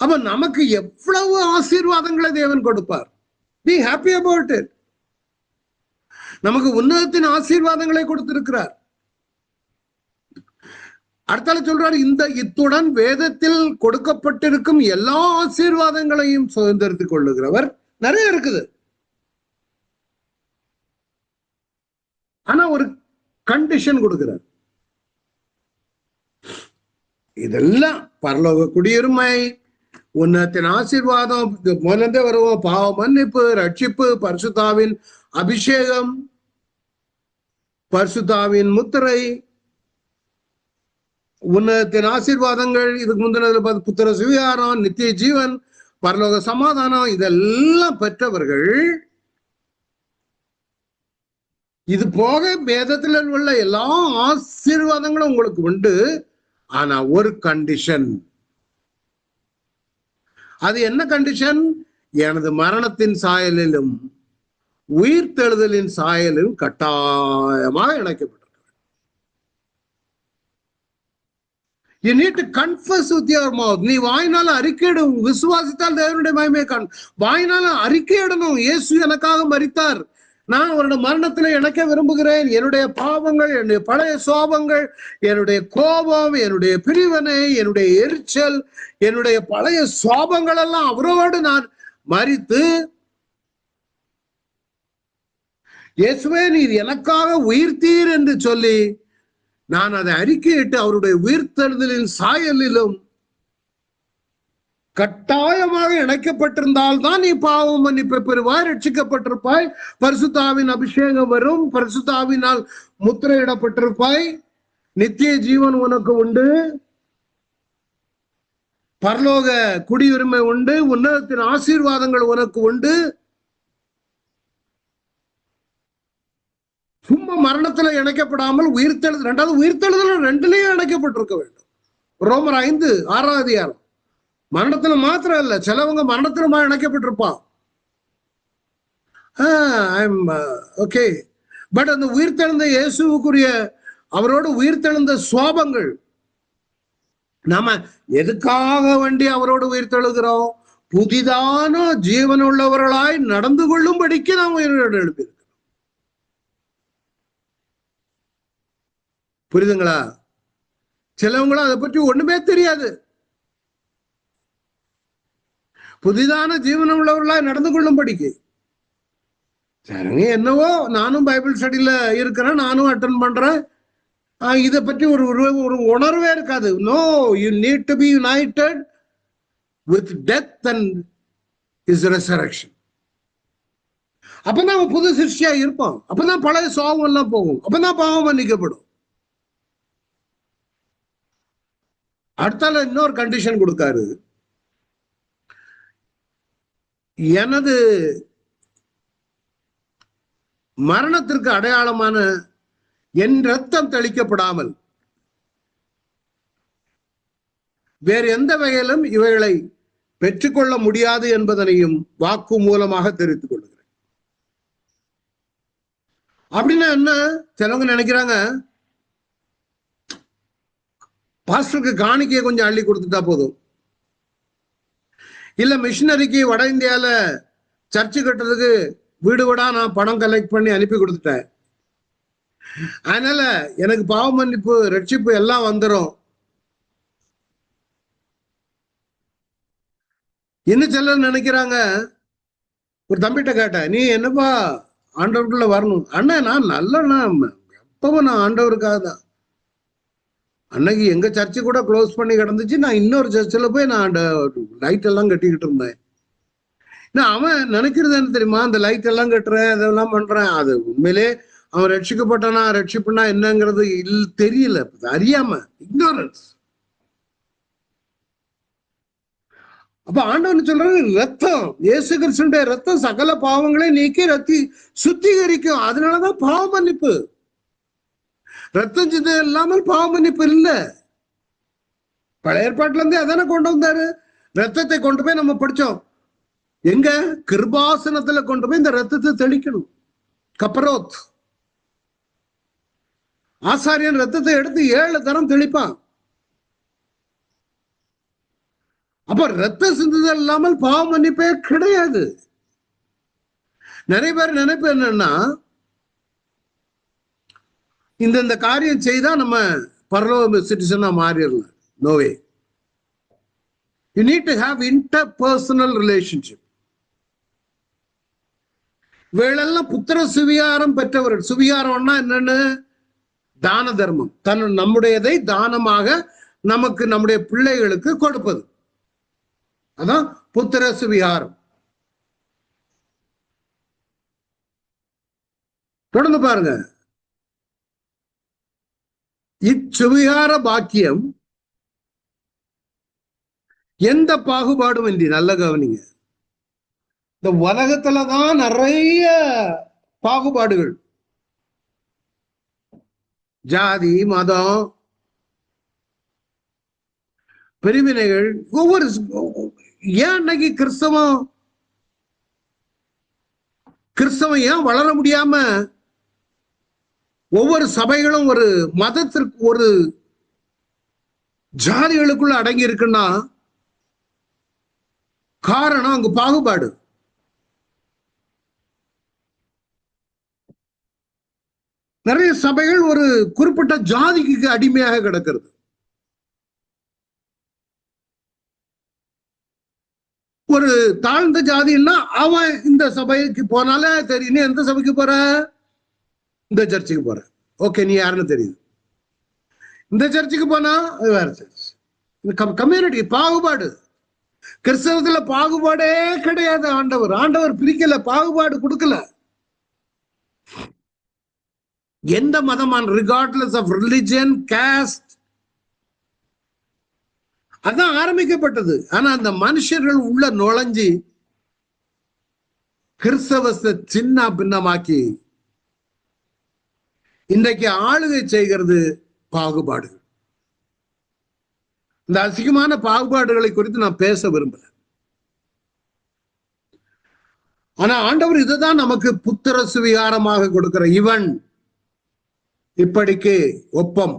அப்ப நமக்கு எவ்வளவு ஆசீர்வாதங்களை தேவன் கொடுப்பார். Be happy about it. நமக்கு உன்னதத்தின் ஆசீர்வாதங்களை கொடுத்திருக்கிறார். அடுத்தால சொல்றாரு, இத்துடன் வேதத்தில் கொடுக்கப்பட்டிருக்கும் எல்லா ஆசீர்வாதங்களையும் சுதந்திரத்துக் கொள்ளுகிறவர். நிறைய இருக்குது, ஆனா ஒரு கண்டிஷன் கொடுக்கிறார். இதெல்லாம் பரலோக குடியுரிமை, உன்னதத்தின் ஆசீர்வாதம், முதலே வருவோம், பாவ மன்னிப்பு, ரட்சிப்பு, பரிசுத்தாவின் அபிஷேகம், பரிசுத்தாவின் முத்திரை, உன்னதத்தின் ஆசீர்வாதங்கள், இதுக்கு முந்தினதுல புத்திர சுவிகாரம், நித்திய ஜீவன், பரலோக சமாதானம், இதெல்லாம் பெற்றவர்கள். இது போக வேதத்தில் உள்ள எல்லா ஆசீர்வாதங்களும் உங்களுக்கு உண்டு. ஆனா ஒரு கண்டிஷன். அது என்ன கண்டிஷன்? எனது மரணத்தின் சாயலிலும் உயிர்த்தெழுதலின் சாயலிலும் கட்டாயமாக இணைக்கப்பட்டது. You need to confess with your mouth. நீ வாயினால அறிக்கையிடும், விசுவாசித்தால் தேவனுடைய மகிமையை காண். வாயினால அறிக்கையிடணும், இயேசு எனக்காக மரித்தார், நான் அவருடைய மரணத்துல இணைக்க விரும்புகிறேன், என்னுடைய பாவங்கள், என்னுடைய பழைய சோபங்கள், என்னுடைய கோபம், என்னுடைய பிரிவினை, என்னுடைய எரிச்சல், என்னுடைய பழைய சோபங்கள் எல்லாம் அவரோடு நான் மரித்து, இயேசுவே நீர் எனக்காக உயிர்த்தீர் என்று சொல்லி நான் அதை அறிக்கையிட்டு அவருடைய உயிர்த்தெழுதலின் சாயலிலும் கட்டாயமாக இணைக்கப்பட்டிருந்தால் தான் நீ பாவம் மன்னிப்பை பெறுவாய், ரட்சிக்கப்பட்டிருப்பாய், பரிசுத்தாவின் அபிஷேகம் வரும், பரிசுத்தாவினால் முத்திரையிடப்பட்டிருப்பாய், நித்திய ஜீவன் உனக்கு உண்டு, பரலோக குடியுரிமை உண்டு, உன்னதத்தின் ஆசீர்வாதங்கள் உனக்கு உண்டு. சும்மா மரணத்துல இணைக்கப்படாமல் உயிர்த்தெழுதல், ரெண்டாவது உயிர்த்தெழுதல் ரெண்டுலயும் இணைக்கப்பட்டிருக்க வேண்டும். ரோமர் 5:6 அதிகாரம். மரணத்துல மாத்திரம் இல்ல, சிலவங்க மரணத்திலுமா இணைக்கப்பட்டிருப்பான். ஓகே, பட் அந்த உயிர்த்தெழுந்த இயேசுவுக்குரிய அவரோடு உயிர்த்தெழுந்த சுவாபங்கள், நாம எதுக்காக வேண்டி அவரோடு உயிர்த்தெழுகிறோம்? புதிதான ஜீவனுள்ளவர்களாய் நடந்து கொள்ளும்படிக்கு நாம் உயிரோடு எழுப்பியிருக்கிறோம். புரியுதுங்களா? சிலவங்களும் அதை பற்றி ஒண்ணுமே தெரியாது. புதிதான ஜீவனம் உள்ளவர்களாய் நடந்து கொள்ளும்படிக்கு. சரிங்க, என்னவோ நானும் பைபிள் ஸ்டடியில இருக்கிறேன், நானும் அட்டன் பண்றேன், இதை பற்றி ஒரு ஒரு உணர்வே இருக்காது. No, you need to be united with death and is resurrection. அப்பதான் அவன் புது சிருஷ்டியா இருப்பான். அப்பதான் பழைய சோகம் எல்லாம் போகும். அப்பதான் பாவம் மன்னிக்கப்படும். அடுத்தால இன்னொரு கண்டிஷன் கொடுக்காரு. எனது மரணத்திற்கு அடையாளமான என் ரத்தம் தெளிக்கப்படாமல் வேறு எந்த வகையிலும் இவைகளை பெற்றுக்கொள்ள முடியாது என்பதனையும் வாக்கு மூலமாக தெரிவித்துக் கொள்கிறேன். அப்படின்னா என்ன? சிலவங்க நினைக்கிறாங்க, பாஸ்டருக்கு காணிக்கையை கொஞ்சம் அள்ளி கொடுத்துட்டா போதும், இல்ல மிஷினரிக்கு வட இந்தியால சர்ச்சு கட்டுறதுக்கு வீடு வீடா நான் பணம் கலெக்ட் பண்ணி அனுப்பி கொடுத்துட்டேன், அதனால எனக்கு பாவ மன்னிப்பு ரட்சிப்பு எல்லாம் வந்துடும். இன்னும் சிலர் நினைக்கிறாங்க, ஒரு தம்பிட்ட கேட்டேன், நீ என்னப்பா ஆண்டவருக்குள்ள வரணும்? அண்ணா நான் நல்ல எப்பவும் நான் ஆண்டவருக்காக தான். அன்னைக்கு எங்க சர்ச்சு கூட க்ளோஸ் பண்ணி கிடந்துச்சு, நான் இன்னொரு சர்ச்சில் போய் நான் லைட் எல்லாம் கட்டிக்கிட்டு இருந்தேன். அவன் நினைக்கிறது என்ன தெரியுமா? அந்த லைட் எல்லாம் கட்டுறேன், அதெல்லாம் பண்றேன், அது உண்மையிலே அவன் ரட்சிக்கப்பட்டானா ரட்சிப்புனா என்னங்கிறது தெரியல, அறியாம, இக்னோரன்ஸ். அப்ப ஆண்டவன் சொல்றாரு, ரத்தம், இயேசு கிறிஸ்துவினுடைய ரத்தம் சகல பாவங்களை நீக்கி சுத்திகரிக்கும். அதனாலதான் பாவ மன்னிப்பு. ரத்தம் சிந்த இல்லாமல் பாவ மன்னிப்பு இல்லை. பழைய ஏற்பாட்டுல இருந்தே அதானே கொண்டு வந்தாரு. ரத்தத்தை கொண்டு போய் நம்ம படிச்சோம். எங்க? கிருபாசனத்துல கொண்டு போய் இந்த ரத்தத்தை தெளிக்கணும். கப்பரோத் ஆசாரியன் ரத்தத்தை எடுத்து 7 தரம் தெளிப்பான். அப்ப ரத்த சிந்துதல் இல்லாமல் பாவ மன்னிப்பே கிடையாது. நிறைய பேர் நினைப்பு என்னன்னா, இந்த காரியம் செய்தா நம்ம பரலோக சிட்டிசனா மாறிடலாம். No way. You need to have interpersonal relationship. இவைகளெல்லாம் புத்திர சுவிகாரம் பெற்றவர்கள். சுவிகாரம்னா என்னன்னு? தான தர்மம். நம்முடையதை தானமாக நமக்கு, நம்முடைய பிள்ளைகளுக்கு கொடுப்பது. அதான் புத்திர சுவிகாரம். தொடர்ந்து பாருங்க. இச்சுவிகார பாக்கியம் எந்த பாகுபாடும் இன்றி, நல்ல கவனிங்க, இந்த உலகத்துலதான் நிறைய பாகுபாடுகள், ஜாதி மதம் பிரிவினைகள், ஒவ்வொரு ஏன் இன்னைக்கு கிறிஸ்தவம் ஏன் வளர முடியாம ஒவ்வொரு சபைகளும் ஒரு மதத்திற்கு, ஒரு ஜாதிகளுக்குள்ள அடங்கி இருக்குன்னா காரணம் அங்கு பாகுபாடு. நிறைய சபைகள் ஒரு குறிப்பிட்ட ஜாதிக்கு அடிமையாக கிடக்கிறது. ஒரு தாழ்ந்த ஜாதின்னா அவன் இந்த சபைக்கு போனாலே தெரியும், நீ எந்த சபைக்கு போற? இந்த சர்ச்சுக்கு போற. ஓகே, நீ யாருன்னு தெரியுது. இந்த சர்ச்சுக்கு போனா அது வேற சர்ச். கம்யூனிட்டி பாகுபாடு. கிறிஸ்தவத்துல பாகுபாடே கிடையாது. ஆண்டவர் பிரிக்கல, பாகுபாடு கொடுக்கல. எந்த மதமான, ரிகார்ட்லெஸ் ஆஃப் ரிலிஜன், காஸ்ட், அதான் ஆரம்பிக்கப்பட்டது. ஆனா அந்த மனுஷர்கள் உள்ள நுழைஞ்சி கிறிஸ்தவத்தை சின்ன பின்னமாக்கி இன்றைக்கு ஆளுகை செய்கிறது பாகுபாடு. இந்த அசிங்கமான பாகுபாடுகளை குறித்து நான் பேச விரும்பல. ஆனா ஆண்டவர் இதுதான் நமக்கு புத்திர சுவிகாரமாக கொடுக்கிற இவன் இப்படிக்கு ஒப்பம்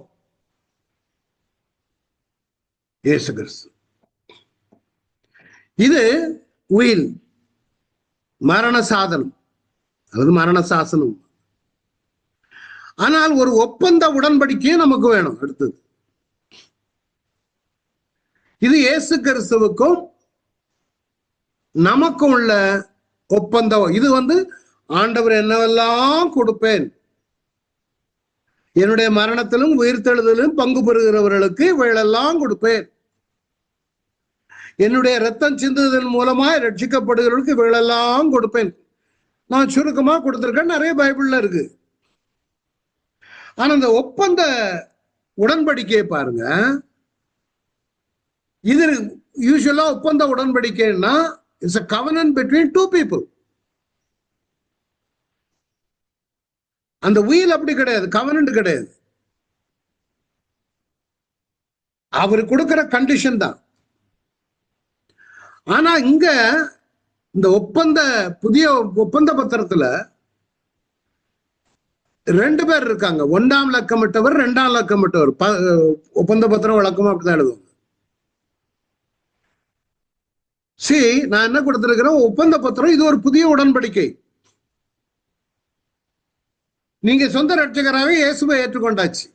இயேசு கிறிஸ்து. இது உயில் மரண சாதனம் அல்லது மரண சாசனம். ஆனால் ஒரு ஒப்பந்த உடன்படிக்கையும் நமக்கு வேணும். அடுத்தது இது இயேசு கிறிஸ்துவுக்கும் நமக்கும் உள்ள ஒப்பந்தம். இது ஆண்டவர் என்னவெல்லாம் கொடுப்பேன், என்னுடைய மரணத்திலும் உயிர்த்தெழுதலும் பங்கு பெறுகிறவர்களுக்கு இவையெல்லாம் கொடுப்பேன், என்னுடைய ரத்தம் சிந்துவதன் மூலமாய் ரட்சிக்கப்படுகிறவர்களுக்கு இவையெல்லாம் கொடுப்பேன். நான் சுருக்கமா கொடுத்திருக்கேன், நிறைய பைபிள்ல இருக்கு. ஆனா இந்த ஒப்பந்த உடன்படிக்கையை பாருங்க. இது யூசுவலா ஒப்பந்த உடன்படிக்கைன்னா it's a covenant between two people. அந்த உயில் அப்படி கிடையாது, கவனன்ட் கிடையாது. அவர் கொடுக்கிற கண்டிஷன் தான். ஆனா இங்க இந்த புதிய ஒப்பந்த பத்திரத்துல 2 பேர் இருக்காங்க. 1ஆம் லக்கமிட்டவர், 2ஆம் லக்கமிட்டவர். ஒப்பந்த பத்திரம் வழக்கமா அப்படிதான் எழுதுவாங்க. நான் என்ன கொடுத்திருக்கிறேன், ஒப்பந்த பத்திரம். இது ஒரு புதிய உடன்படிக்கை. நீங்க சொந்த ரட்சகராக இயேசுவை ஏற்றுக்கொண்டாச்சு.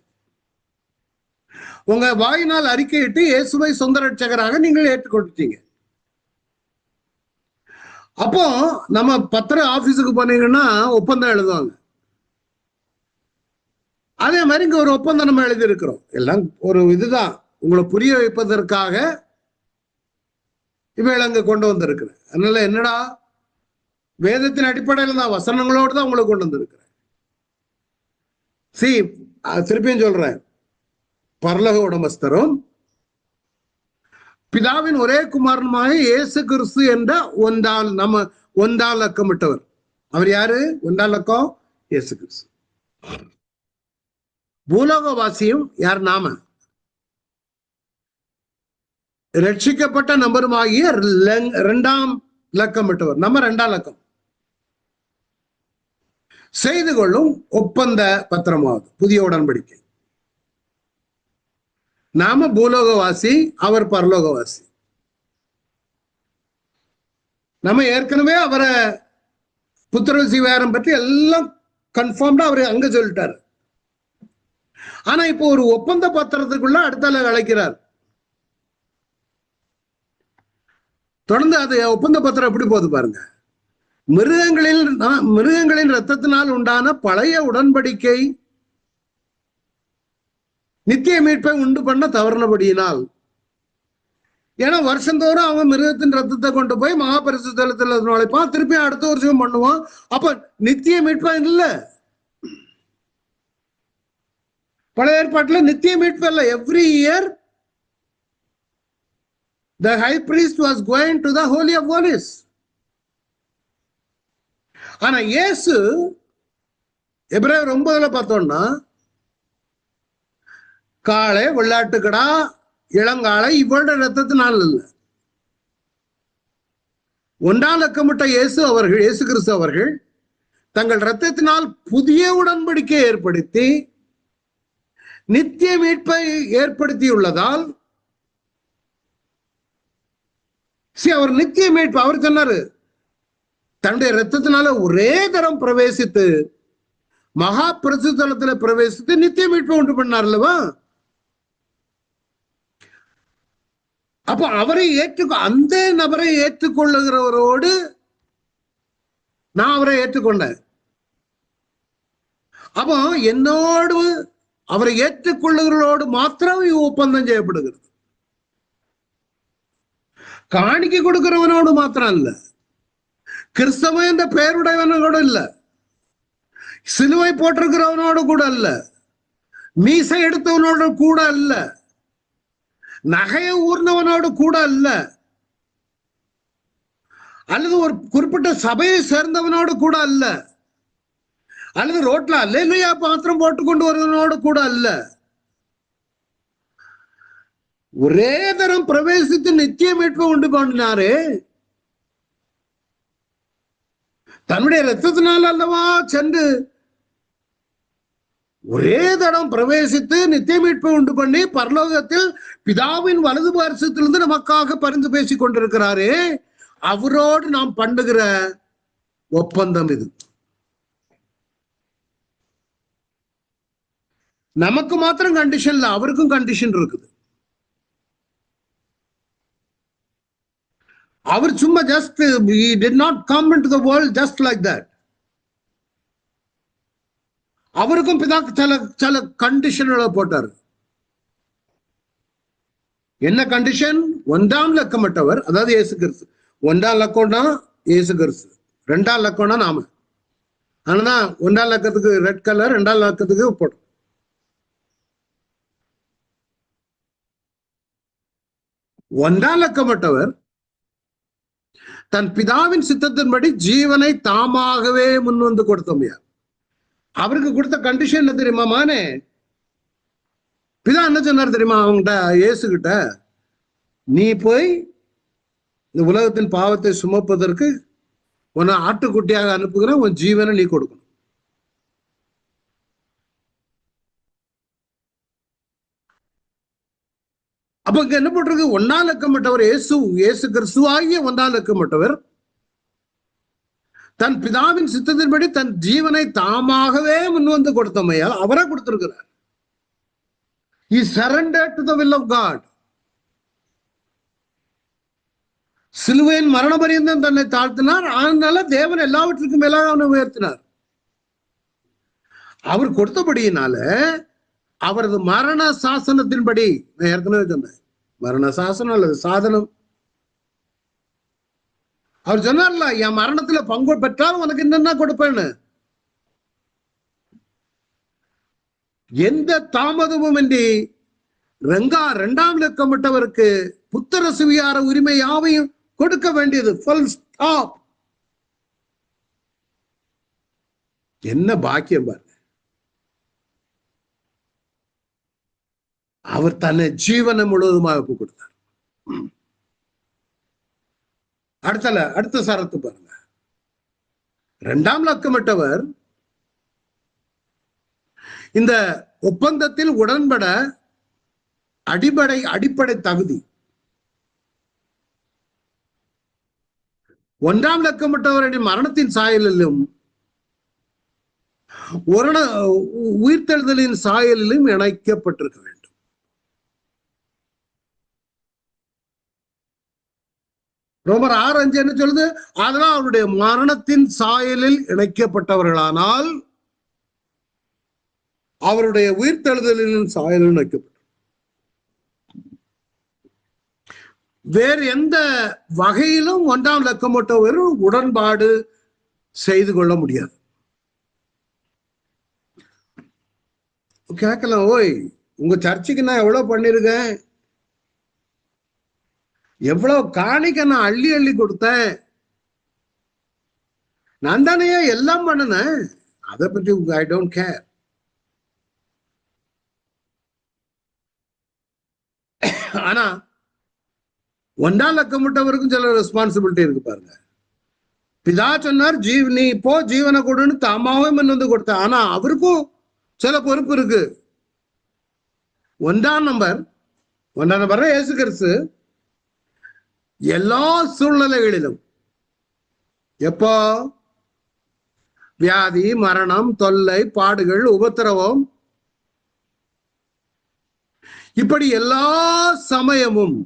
உங்க வாயினால் அறிக்கையிட்டு இயேசுவை சொந்த ரட்சகராக நீங்கள் ஏற்றுக்கொண்டீங்க. அப்போ நம்ம பத்திர ஆபீஸுக்கு போனீங்கன்னா ஒப்பந்தம் எழுதுவாங்க. அதே மாதிரி இங்க ஒரு ஒப்பந்தம் நம்ம எழுதி இருக்கிறோம். எல்லாம் ஒரு இதுதான், உங்களை புரிய வைப்பதற்காக இவைகள் அங்க கொண்டு வந்திருக்கிறேன். அதனால என்னடா, வேதத்தின் அடிப்படையில் தான், வசனங்களோடு தான் உங்களை கொண்டு வந்திருக்கிறேன். திருப்பியும் சொல்றேன், பரலோக உடமஸ்தரும் பிதாவின் ஒரே குமாரனுமாக இயேசு கிறிஸ்து என்ற ஒன்றால் லக்கமிட்டவர். அவர் யாரு? 1ஆம் லக்கம் இயேசு கிறிஸ்து. பூலோகவாசியும் யார்? நாம ரட்சிக்கப்பட்ட நபருமாகிய 2ஆம் லக்கமிட்டவர். நம்ம 2ஆம் லக்கம் செய்து கொள்ளும் ஒப்பந்த பத்திரமாவது புதிய உடன்படிக்கை. நாம பூலோகவாசி, அவர் பரலோகவாசி. நம்ம ஏற்கனவே அவரை புத்திர சுவிகாரம் பற்றி எல்லாம் கன்ஃபார்ம்டா அவரு அங்க சொல்லிட்டாரு. ஆனா இப்போ ஒரு ஒப்பந்த பத்திரத்துக்குள்ள அடுத்தால அழைக்கிறார். தொடர்ந்து அது ஒப்பந்த பத்திரம் எப்படி போகுது பாருங்க. மிருகங்களின் ரத்தத்தினால் உண்டான பழைய உடன்படிக்கை நித்திய மீட்பை உண்டு பண்ண தவறுனபடியினால். ஏன்னா வருஷந்தோறும் அவன் மிருகத்தின் ரத்தத்தை கொண்டு போய் மகாபரிசுத்தலத்தில் நுழைப்பான், திருப்பி அடுத்த வருஷம் பண்ணுவான். அப்ப நித்திய மீட்பா இல்ல. பழைய ஏற்பாட்டுல நித்திய மீட்பு இல்ல. Every year the high priest was going to the holy of holies. ஆனா இயேசு எபிரேயர் 9 பார்த்தோம்னா, காளை, வெள்ளாட்டுக்கடா, இளங்காளை இவருடைய ரத்தத்தினால் இல்ல. 1ஆம் லக்கமிட்ட இயேசு கிறிஸ்து அவர்கள் தங்கள் ரத்தத்தினால் புதிய உடன்படிக்கை ஏற்படுத்தி நித்திய மீட்பை ஏற்படுத்தியுள்ளதால், அவர் நித்திய மீட்பு, அவர் சொன்னாரு, தன்னுடைய ரத்தத்தினால ஒரே தரம் பிரவேசித்து மகா பரிசுத்தலத்துல பிரவேசித்து நித்திய மீட்பை உண்டு பண்ணார் அல்லவா? அப்ப அவரை அந்த நபரை ஏற்றுக்கொள்ளுகிறவரோடு நான் அவரை ஏற்றுக்கொண்டேன். அப்போ என்னோடு அவரை ஏற்றுக்கொள்ளுகிறவரோடு மாத்திரம் ஒப்பந்தம் செய்யப்படுகிறது. காணிக்கை கொடுக்கிறவனோடு மாத்திரம் இல்ல, கிறிஸ்தவ என்ற பெயருடையவனோடு இல்ல, சிலுவை போட்டிருக்கிறவனோடு கூட அல்ல, மீசை எடுத்தவனோடு கூட அல்ல, நகையை ஊர்ந்தவனோடு கூட அல்ல, அல்லது ஒரு குறிப்பிட்ட சபையை சேர்ந்தவனோடு கூட அல்ல, அல்லது ரோட்ல அல்லேலூயா பாத்திரம் போட்டுக்கொண்டு வருவனோடு கூட அல்ல. ஒரே தரம் பிரவேசித்து நித்திய மீட்பு உண்டு பண்ணினாரே, தன்னுடைய ரத்தத்தினால் அல்லவா சென்று ஒரே தடம் பிரவேசித்து நித்திய மீட்பு உண்டு பண்ணி பரலோகத்தில் பிதாவின் வலது பார்சத்திலிருந்து நமக்காக பரிந்து பேசிக் கொண்டிருக்கிறாரே, அவரோடு நாம் பண்ணுகிற ஒப்பந்தம் இது. நமக்கு மாத்திரம் கண்டிஷன் இல்ல, அவருக்கும் கண்டிஷன் இருக்குது. அவர் சும்மா just he did not come into the world just like that. அவருக்கும் பிதா சில கண்டிஷன்களை போட்டார். என்ன கண்டிஷன்? ஒன்றாம் லக்கமட்டவர், அதாவது இயேசு கிறிஸ்து. ஒன்றாம் லக்கம்னா இயேசு கிறிஸ்து, ரெண்டாம் லக்கம்னா நாம. ஆனா ஒன்றாம் லக்கத்துக்கு ரெட் கலர், ரெண்டாம் லக்கத்துக்கு போட்டோம். ஒன்றாம் லக்கமட்டவர் தன் பிதாவின் சித்தத்தின்படி ஜீவனை தாமாகவே முன் வந்து கொடுத்தோம்யா. அவருக்கு கொடுத்த கண்டிஷன் என்ன தெரியுமா மானே? பிதா என்ன சொன்னார் தெரியுமா அவங்ககிட்ட, இயேசு கிட்ட, நீ போய் இந்த உலகத்தின் பாவத்தை சுமப்பதற்கு உன்னை ஆட்டுக்குட்டியாக அனுப்புகிற, உன் ஜீவனை நீ கொடுக்கணும். அப்ப இங்க என்ன போட்டிருக்கு? ஒன்னாம் லக்கமட்டவர் இயேசு கிறிஸ்துவாகிய ஒன்றாம் லக்கமட்டவர் தன் பிதாவின் சித்தத்தின்படி தன் ஜீவனை தாமாகவே முன் வந்து கொடுத்தமையால் அவரை கொடுத்திருக்கிறார். He surrendered to the will of God. சிலுவையின் மரண பரியந்தம் தன்னை தாழ்த்தினார். அதனால தேவன் எல்லாவற்றுக்கும் மேலாக அவனை உயர்த்தினார். அவர் கொடுத்தபடியினால அவரது மரண சாசனத்தின்படி, நான் ஏற்கனவே சொன்னேன், மரண சாசனம் அல்லது சாதனம், அவர் சொன்னார்ல, என் மரணத்துல பங்கு பெற்றால் உனக்கு என்னென்ன கொடுப்பேன்னு. எந்த தாமதமும் இன்றி இரண்டாம் லக்கமிட்டவருக்கு புத்திர சுவிகார உரிமை யாவையும் கொடுக்க வேண்டியது. Full stop. என்ன பாக்கியம் பாருங்க. அவர் தன்னை ஜீவனை முழுவதுமாக ஒப்பு கொடுத்தார். அடுத்த சரத்து பாருங்க. இரண்டாம் லக்கமிட்டவர் இந்த ஒப்பந்தத்தில் உடன்பட அடிப்படை தகுதி. ஒன்றாம் லக்கமிட்டவரின் மரணத்தின் சாயலிலும் உயிர்த்தெழுதலின் சாயலிலும் இணைக்கப்பட்டிருக்க வேண்டும். ரோமர் 6:5 என்ன சொல்லுது? அதனால் அவருடைய மரணத்தின் சாயலில் இணைக்கப்பட்டவர்களானால் அவருடைய உயிர்த்தெழுதலின் சாயலில் இணைக்கப்பட்ட வேறு எந்த வகையிலும் ஒன்றாம் லக்கமிட்டவர் உடன்பாடு செய்து கொள்ள முடியாது. கேட்கலாம், ஓய் உங்க சர்ச்சுக்கு நான் எவ்வளவு பண்ணிருக்கேன், எவ்வளவு காணிக்க நான் அள்ளி கொடுத்தேன், நான் தானே எல்லாம் பண்ணினேன், அதை பற்றி ஐ டோன்ட் கேர். ஆனா ஒன்றாம் லக்கமிட்டவருக்கும் சில ரெஸ்பான்சிபிலிட்டி இருக்கு பாருங்க. பிதா சொன்னார், நீ இப்போ ஜீவனை கொடுன்னு தாமாவே முன் வந்து கொடுத்த. ஆனா அவருக்கும் சில பொறுப்பு இருக்கு. ஒன்றாம் நம்பர் இயேசு கிறிஸ்து எல்லா சூழ்நிலைகளிலும், எப்போ வியாதி, மரணம், தொல்லை, பாடுகள், உபத்திரவம், இப்படி எல்லா சமயமும்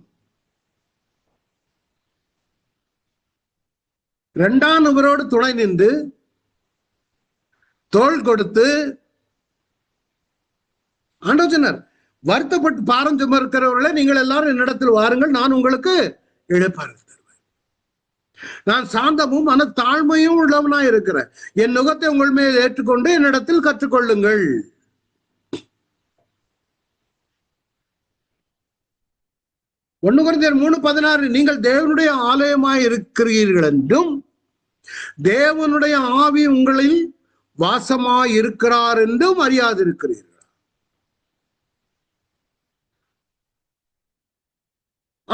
இரண்டாம் நபரோடு துணை நின்று தோள் கொடுத்து ஆண்டவர் சொன்னார், வருத்தப்பட்டு பாரம் சுமக்கிறவர்களே நீங்கள் எல்லாரும் என்னிடத்தில் வாருங்கள், நான் உங்களுக்கு இளைப்பாறுதல் தருவேன். நான் சாந்தமும் மன தாழ்மையும் உள்ளவனாய் இருக்கிறேன். என் நுகத்தை உங்கள் மேல் ஏற்றுக்கொண்டு என்னிடத்தில் கற்றுக்கொள்ளுங்கள். 1 கொரிந்தியர் 3:16 நீங்கள் தேவனுடைய ஆலயமாய் இருக்கிறீர்கள் என்றும் தேவனுடைய ஆவி உங்களில் வாசமாய் இருக்கிறார் என்றும் அறியாதிருக்கிறீர்கள்.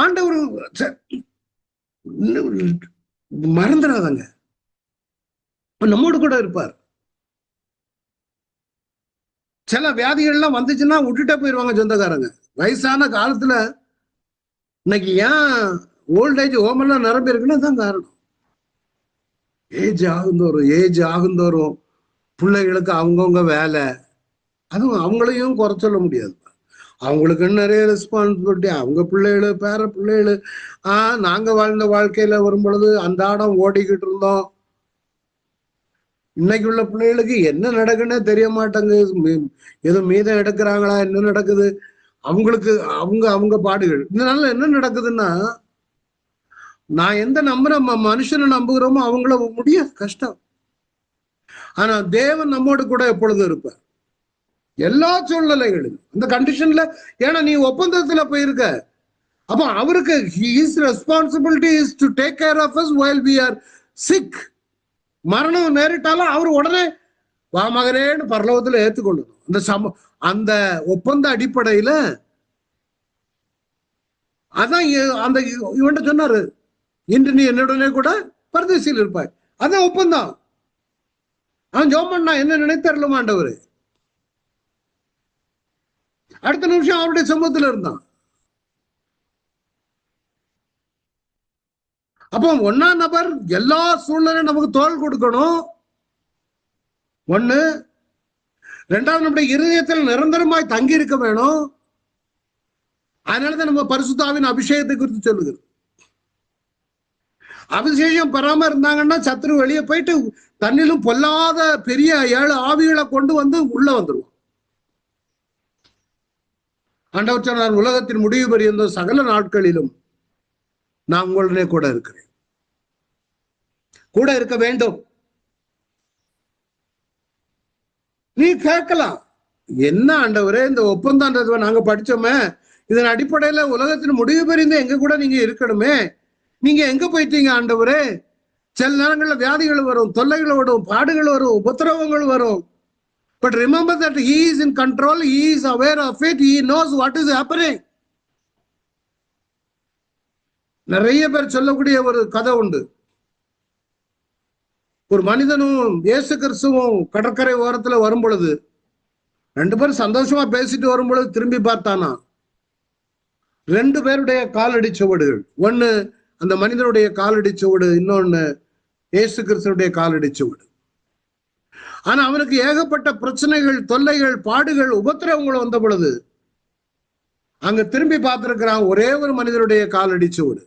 ஆண்டவர் மறந்துடாதங்க, நம்மோடு கூட இருப்பார். சில வியாதிகள்லாம் வந்துச்சுன்னா விட்டுட்டே போயிடுவாங்க சொந்தக்காரங்க. வயசான காலத்துல இன்னைக்கு ஏன் ஓல்டேஜ் ஹோம் எல்லாம் நிரம்பி இருக்குன்னு தான் காரணம். ஏஜ் ஆகுந்தோறும் பிள்ளைகளுக்கு அவங்கவுங்க வேலை, அதுவும் அவங்களையும் குறை சொல்ல முடியாது. அவங்களுக்கு நிறைய ரெஸ்பான்சிபிலிட்டி, அவங்க பிள்ளைகளு பேர பிள்ளைகளு. நாங்க வாழ்ந்த வாழ்க்கையில வரும் பொழுது அன்றாடம் ஓடிக்கிட்டு இருந்தோம். இன்னைக்கு உள்ள பிள்ளைகளுக்கு என்ன நடக்குன்னே தெரிய மாட்டேங்குது. எதுவும் மீதம் எடுக்கிறாங்களா, என்ன நடக்குது அவங்களுக்கு, அவங்க பாடுகள். இதனால என்ன நடக்குதுன்னா, நான் எந்த நம்புற மனுஷனை நம்புகிறோமோ அவங்கள முடியாது, கஷ்டம். ஆனா தேவன் நம்மோடு கூட எப்பொழுதும் இருப்பார், எல்லா சூழ்நிலைகளிலும், அந்த கண்டிஷன்ல. ஏன்னா நீ ஒப்பந்தத்துல போயிருக்க. அப்போ அவருக்கு his responsibility is to take care of us while we are sick. மரணம் நேரிட்டாலும் அவர் உடனே வா மகனேன்னு பரலோகத்துல ஏற்றுக்கொள்ளணும். அந்த ஒப்பந்த அடிப்படையில அதான் அந்த இவன்ட்ட சொன்னாரு, இன்று நீ என்னுடனே கூட பரதேசியில் இருப்பாய். அதான் ஒப்பந்தம். அவன் ஜோம் பண்ணா என்ன நினைத்தரல ஆண்டவரு. அடுத்த நிமிஷம் அவருடைய சமூகத்தில் இருந்தான். அப்போ ஒன்னாம் நபர் எல்லா சூழ்நிலையும் நமக்கு தோல் கொடுக்கணும். ஒண்ணு. ரெண்டாவது, நம்முடைய இருதயத்தில் நிரந்தரமாய் தங்கி இருக்க வேணும். அதனாலதான் நம்ம பரிசுத்த ஆவியின் அபிஷேகத்தை குறித்து சொல்லுகிறது. அபிஷேகம் பெறாம இருந்தாங்கன்னா சத்துரு வெளியே போயிட்டு தன்னிலும் பொல்லாத பெரிய 7 ஆவிகளை கொண்டு வந்து உள்ள வந்துருவோம். ஆண்டவர் சொன்னார், உலகத்தின் முடிவு பெறுகின்ற சகல நாட்களிலும் நான் உங்களுடனே கூட இருக்கிறேன், கூட இருக்க வேண்டும். நீ கேட்கலாம், என்ன ஆண்டவரே இந்த ஒப்பந்தம் நாங்க படிச்சோமே, இதன் அடிப்படையில உலகத்தின் முடிவு பெறிந்து எங்க கூட நீங்க இருக்கணுமே, நீங்க எங்க போயிட்டீங்க ஆண்டவரே? சில நேரங்கள்ல வியாதிகள் வரும், தொல்லைகள் வரும், பாடுகள் வரும், உபத்திரவங்கள் வரும். But remember that he is in control, he is aware of it, he knows what is happening. நிறைய பேர் சொல்லக்கூடிய ஒரு கதை உண்டு. ஒரு மனிதனும் இயேசு கிறிஸ்துவும் கடற்கரை ஓரத்துல வரும் பொழுது 2 பேரும் சந்தோஷமா பேசிட்டு வரும் பொழுது திரும்பி பார்த்தானா, 2 பேருடைய காலடி சுவடுகள். ஒண்ணு அந்த மனிதனுடைய காலடி சுவடு, இன்னொன்னு இயேசு கிறிஸ்துடைய காலடி சுவடு. ஆனா அவனுக்கு ஏகப்பட்ட பிரச்சனைகள், தொல்லைகள், பாடுகள், உபத்திரவங்கள் வந்த பொழுது அங்க திரும்பி பார்த்திருக்கிறான் ஒரே ஒரு மனிதனுடைய காலடி சுவடு.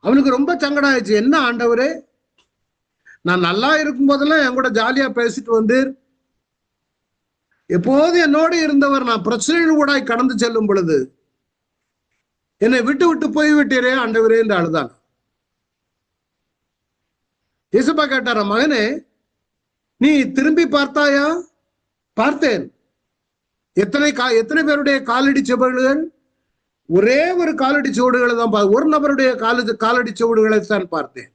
அவனுக்கு ரொம்ப சங்கடம் ஆயிடுச்சு. என்ன ஆண்டவரே, நான் நல்லா இருக்கும் போதெல்லாம் என் கூட ஜாலியா பேசிட்டு வந்தீர், எப்போது என்னோடு இருந்தவர் நான் பிரச்சனைகள் கூட கடந்து செல்லும் பொழுது என்னை விட்டு விட்டு போய்விட்டீரே ஆண்டவரே என்று அழுதான். இயேசுப்பா கேட்டார, மகனே நீ திரும்பி பார்த்தாயா? பார்த்தேன். எத்தனை பேருடைய காலடி சுவடுகள்? ஒரே ஒரு காலடி சுவடுகளை தான், ஒரு நபருடைய காலடி சுவடுகளை தான் பார்த்தேன்.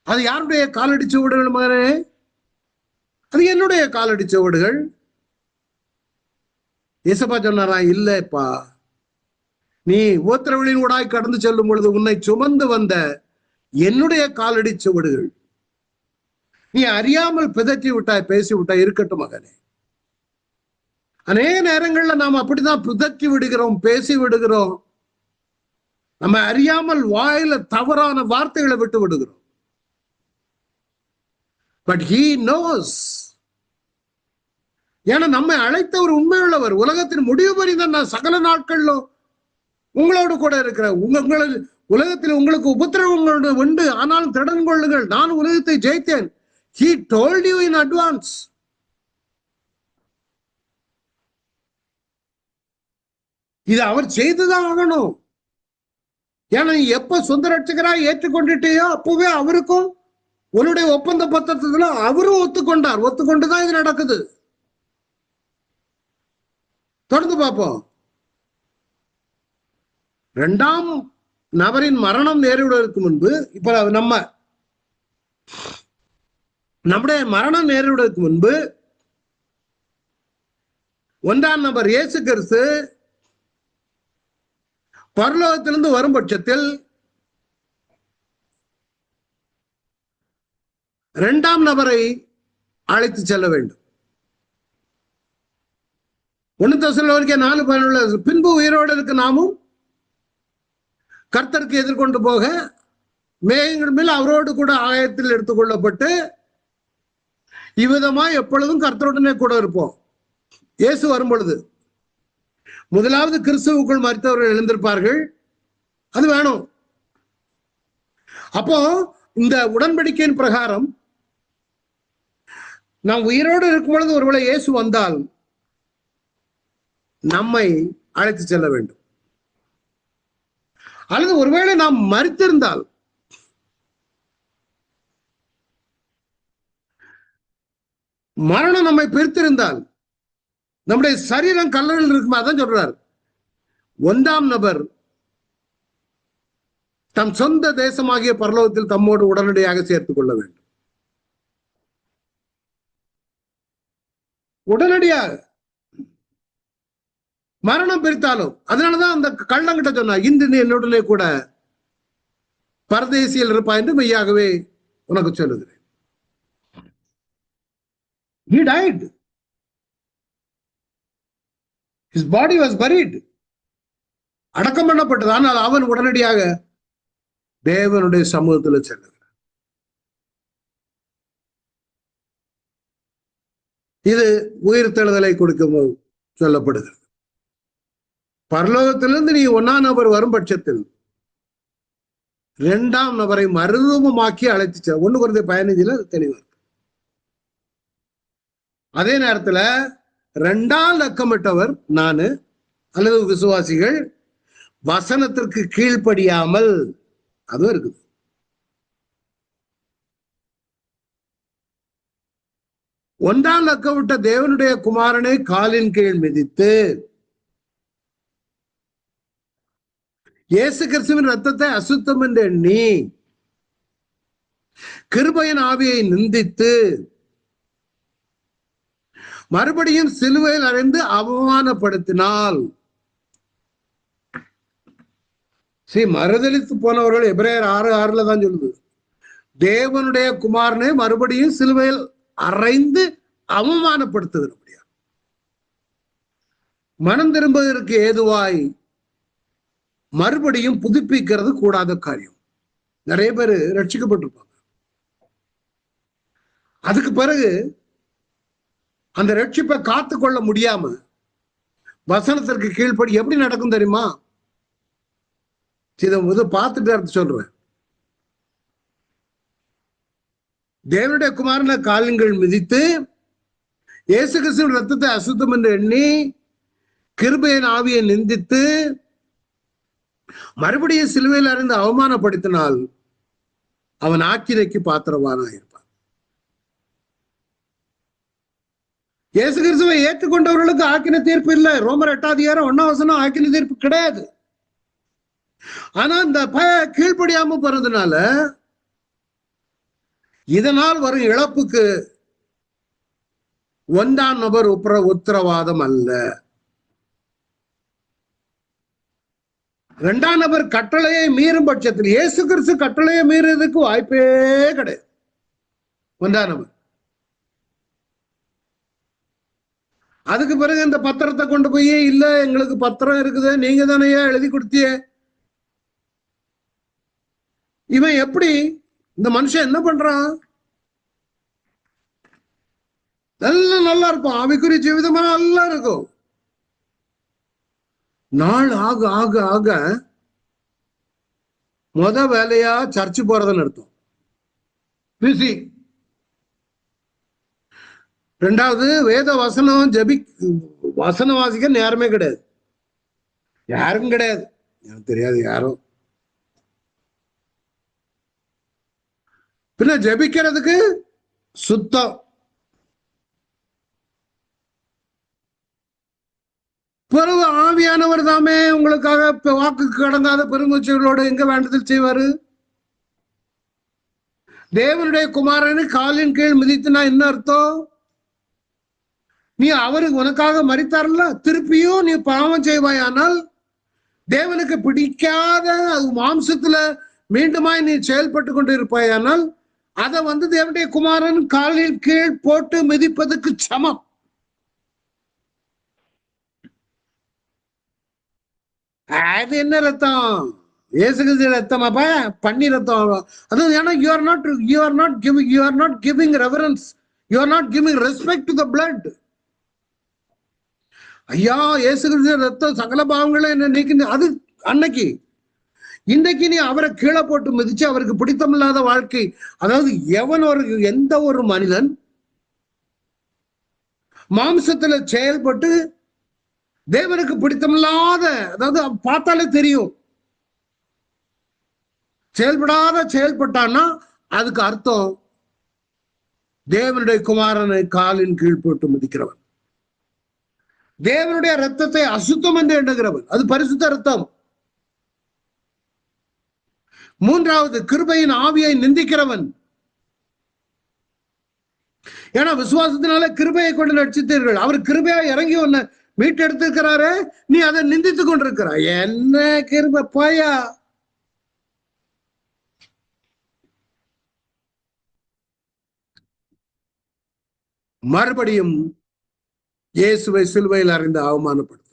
அது யாருடைய காலடி சுவடுகள் மகனே? அது என்னுடைய காலடி சுவடுகள். இயேசுப்பா சொன்னாரா, இல்லப்பா, நீ உபத்திரவங்களின் ஊடாய் கடந்து செல்லும் பொழுது உன்னை சுமந்து வந்த என்னுடைய காலடி சுவடுகள் நீ அறியாமல் பிதற்றி விட்டாய், பேசி விட்டாய். இருக்கட்டும் மகனே. அநேக நேரங்கள்ல நாம் அப்படிதான் பிதற்றி விடுகிறோம், பேசி விடுகிறோம். நம்ம அறியாமல் வாயில தவறான வார்த்தைகளை விட்டு விடுகிறோம். But he knows. ஏன்னா நம்மை அழைத்தவர் உண்மையுள்ளவர். உலகத்தின் முடிவு பறிந்த நான் சகல நாட்களிலும் உங்களோடு கூட இருக்கிற உலகத்தில் உங்களுக்கு உபத்திரவங்களோடு உண்டு, ஆனாலும் திடன் கொள்ளுங்கள், நான் உலகத்தை ஜெயித்தேன். He told you in advance. இது அவர் செய்துதான் ஆகணும். ஏன்னா நீ எப்ப சொந்த ரட்சகராய் ஏற்றுக்கொண்டுட்டேயோ அப்பவே அவருக்கும் உன்னுடைய ஒப்பந்த பத்திரத்துல அவரும் ஒத்துக்கொண்டார். ஒத்துக்கொண்டுதான் இது நடக்குது. தொடர்ந்து பார்ப்போம். 2ஆம் நபரின் மரணம் நேரிடுவதற்கு முன்பு, இப்ப நம்முடைய மரணம் நேரிடுவதற்கு முன்பு 1ஆம் நபர் இயேசு கிறிஸ்து பரலோகத்திலிருந்து வரும் பட்சத்தில் இரண்டாம் நபரை அழைத்து செல்ல வேண்டும். 1 தெசலோனிக்கே 4:11 பின்பு உயிரோடு இருக்க நாமும் கர்த்தருக்கு எதிர்கொண்டு போக மேகங்கள் மேல் அவரோடு கூட ஆயத்தில் எடுத்துக்கொள்ளப்பட்டு இவ்விதமாய் எப்பொழுதும் கர்த்தருடனே கூட இருப்போம். இயேசு வரும் பொழுது முதலாவது கிறிஸ்துவுக்குள் மரித்தவர்கள் எழுந்திருப்பார்கள். அது வேணும். அப்போ இந்த உடன்படிக்கையின் பிரகாரம் நாம் உயிரோடு இருக்கும் பொழுது ஒருவேளை இயேசு வந்தால் நம்மை அழைத்து செல்ல வேண்டும். அல்லது ஒருவேளை நாம் மரித்திருந்தால் மரணம் நம்மை பிரித்திருந்தால் நம்முடைய சரீரம் கல்லறையில் இருக்குமா? அதான் சொல்றார். 1ஆம் நபர் தம் சொந்த தேசமாகிய பரலோகத்தில் தம்மோடு உடனடியாக சேர்த்துக் கொள்ள வேண்டும். உடனடியாக மரணம் பிரித்தாலும். அதனாலதான் அந்த கள்ளங்கிட்ட சொன்னா, இன்று நீ என்னுடனே கூட பரதேசியில் இருப்பா என்று மெய்யாகவே உனக்கு சொல்லுகிறேன். He died. His body was buried. அடக்கம் பண்ணப்பட்டது. ஆனால் அவன் உடனடியாக தேவனுடைய சமூகத்தில் செல்லுகிறான். இது உயிர் தெழுதலை கொடுக்கும் சொல்லப்படுகிறது. பரலோகத்திலிருந்து நீ 1ஆம் நபர் வரும் பட்சத்தில் 2ஆம் நபரை மறுரூபமாக்கி அழைத்து 1 Corinthians 15 தெளிவா இருக்கு. அதே நேரத்தில் 2ஆம் லக்கமிட்டவர் நானு அல்லது விசுவாசிகள் வசனத்திற்கு கீழ்ப்படியாமல் அதுவும் இருக்குது. ஒன்றாம் லக்கமிட்ட தேவனுடைய குமாரனை காலின் கீழ் மிதித்து இயேசு கிறிஸ்துவின் ரத்தத்தை அசுத்தம் என்று எண்ணி கிருபையின் ஆவியை நிந்தித்து மறுபடியும் சிலுவையில் அறைந்து அவமானப்படுத்தினால், மறுதலித்து போனவர்கள் எபிரேயர் 6:6 தான் சொல்லுது, தேவனுடைய குமாரனை மறுபடியும் சிலுவையில் அறைந்து அவமானப்படுத்துகிற முடியாது. மனம் திரும்புவதற்கு ஏதுவாய் மறுபடியும் புதுப்பிக்கிறது கூடாத காரியம். நிறைய பேர் ரட்சிக்கப்பட்டிருப்பாங்க. அதுக்கு பிறகு அந்த ரட்சிப்பை காத்து கொள்ள முடியாம வசனத்திற்கு கீழ்ப்படி எப்படி நடக்கும் தெரியுமா? இதை பார்த்துட்டு சொல்றேன். தேவனுடைய குமாரனை காலின்கள் மிதித்து இயேசு கிறிஸ்துவின் ரத்தத்தை அசுத்தம் என்று எண்ணி கிருபையின் ஆவியை நிந்தித்து மறுபடியும் சிலுவையில் அறிந்து அவமானப்படுத்தினால் அவன் ஆக்கினைக்கு பாத்திரவானாக இருப்பான். இயேசு கிறிஸ்துவை ஏற்றுக்கொண்டவர்களுக்கு ஆக்கின தீர்ப்பு இல்லை. ரோமர் 8:1 ஆக்கின தீர்ப்பு கிடையாது. ஆனா இந்த கீழ்ப்படியாம போறதுனால இதனால் வரும் இழப்புக்கு 1ஆம் நபர் உத்தரவாதம் அல்ல. 2ஆம் நபர் கட்டளையை மீறும் பட்சத்தில் இயேசு கிறிஸ்து கட்டளையை மீறதுக்கு வாய்ப்பே கிடையாது. 1ஆம் நபர் அதுக்கு பிறகு இந்த பத்திரத்தை கொண்டு போய், இல்ல எங்களுக்கு பத்திரம் இருக்குது, நீங்க தானே எழுதி கொடுத்திய. இவன் எப்படி, இந்த மனுஷன் என்ன பண்றான்? நல்லா இருப்பான், ஆவிக்குரிய ஜீவிதமா நல்லா இருக்கும். நாள் ஆக ஆக ஆக வேலையா சர்ச்சு போறதுன்னு அர்த்தம். பிசி 2வது வேத வசனம் வசனம் வாசிக்க நேரமே கிடையாது. யாருக்கும் கிடையாது. எனக்கு தெரியாது யாரும். பின்ன ஜபிக்கிறதுக்கு சுத்தம். பிறகு ஆவியானவர் தாமே உங்களுக்காக வாக்குக்கு கடங்காத பெருமூச்சைகளோடு எங்க வேண்டதில் செய்வாரு. தேவனுடைய குமாரனை காலின் கீழ் மிதித்துனா என்ன அர்த்தம்? நீ அவருக்கு உனக்காக மரித்தார்ல, திருப்பியும் நீ பாவம் செய்வாயானால் தேவனுக்கு பிடிக்காத அது மாம்சத்துல மீண்டுமாய் நீ செயல்பட்டு கொண்டு இருப்பாயானால் அதை தேவனுடைய குமாரன் காலில் கீழ் போட்டு மிதிப்பதற்கு சமம். அது என்ன ரத்தம்? இயேசு ரத்தமாப்பா, பண்ணி ரத்தம். அதுவும் ஏன்னா you are not giving reverence, you are not giving respect to the blood. ஐயா, இயேசு கிறிஸ்து ரத்தம் சகல பாவங்களை என்ன நீக்கி, அது அன்னைக்கு. இன்றைக்கு நீ அவரை கீழே போட்டு மிதிச்சு அவருக்கு பிடித்தமில்லாத வாழ்க்கை. அதாவது எந்த ஒரு மனிதன் மாம்சத்துல செயல்பட்டு தேவனுக்கு பிடித்தமில்லாத, அதாவது பார்த்தாலே தெரியும், செயல்பட்டான்னா அதுக்கு அர்த்தம் தேவனுடைய குமாரனை காலின் கீழ் போட்டு மிதிக்கிறவன், தேவனுடைய ரத்தத்தை அசுத்தம் என்று எண்ணுகிறவன். அது பரிசுத்த ரத்தம். மூன்றாவது, கிருபையின் ஆவியை நிந்திக்கிறவன். ஏன்னா விசுவாசத்தினால கிருபையை கொண்டு ரட்சித்தீர்கள். அவர் கிருபையா இறங்கி ஒன்ன மீட்டெடுத்திருக்கிறாரு, நீ அதை நிந்தித்துக் கொண்டிருக்கிறாய். என்ன கிருபை போயா? மறுபடியும் இயேசுவை சிலுவையில் அறிந்து அவமானப்படுத்த,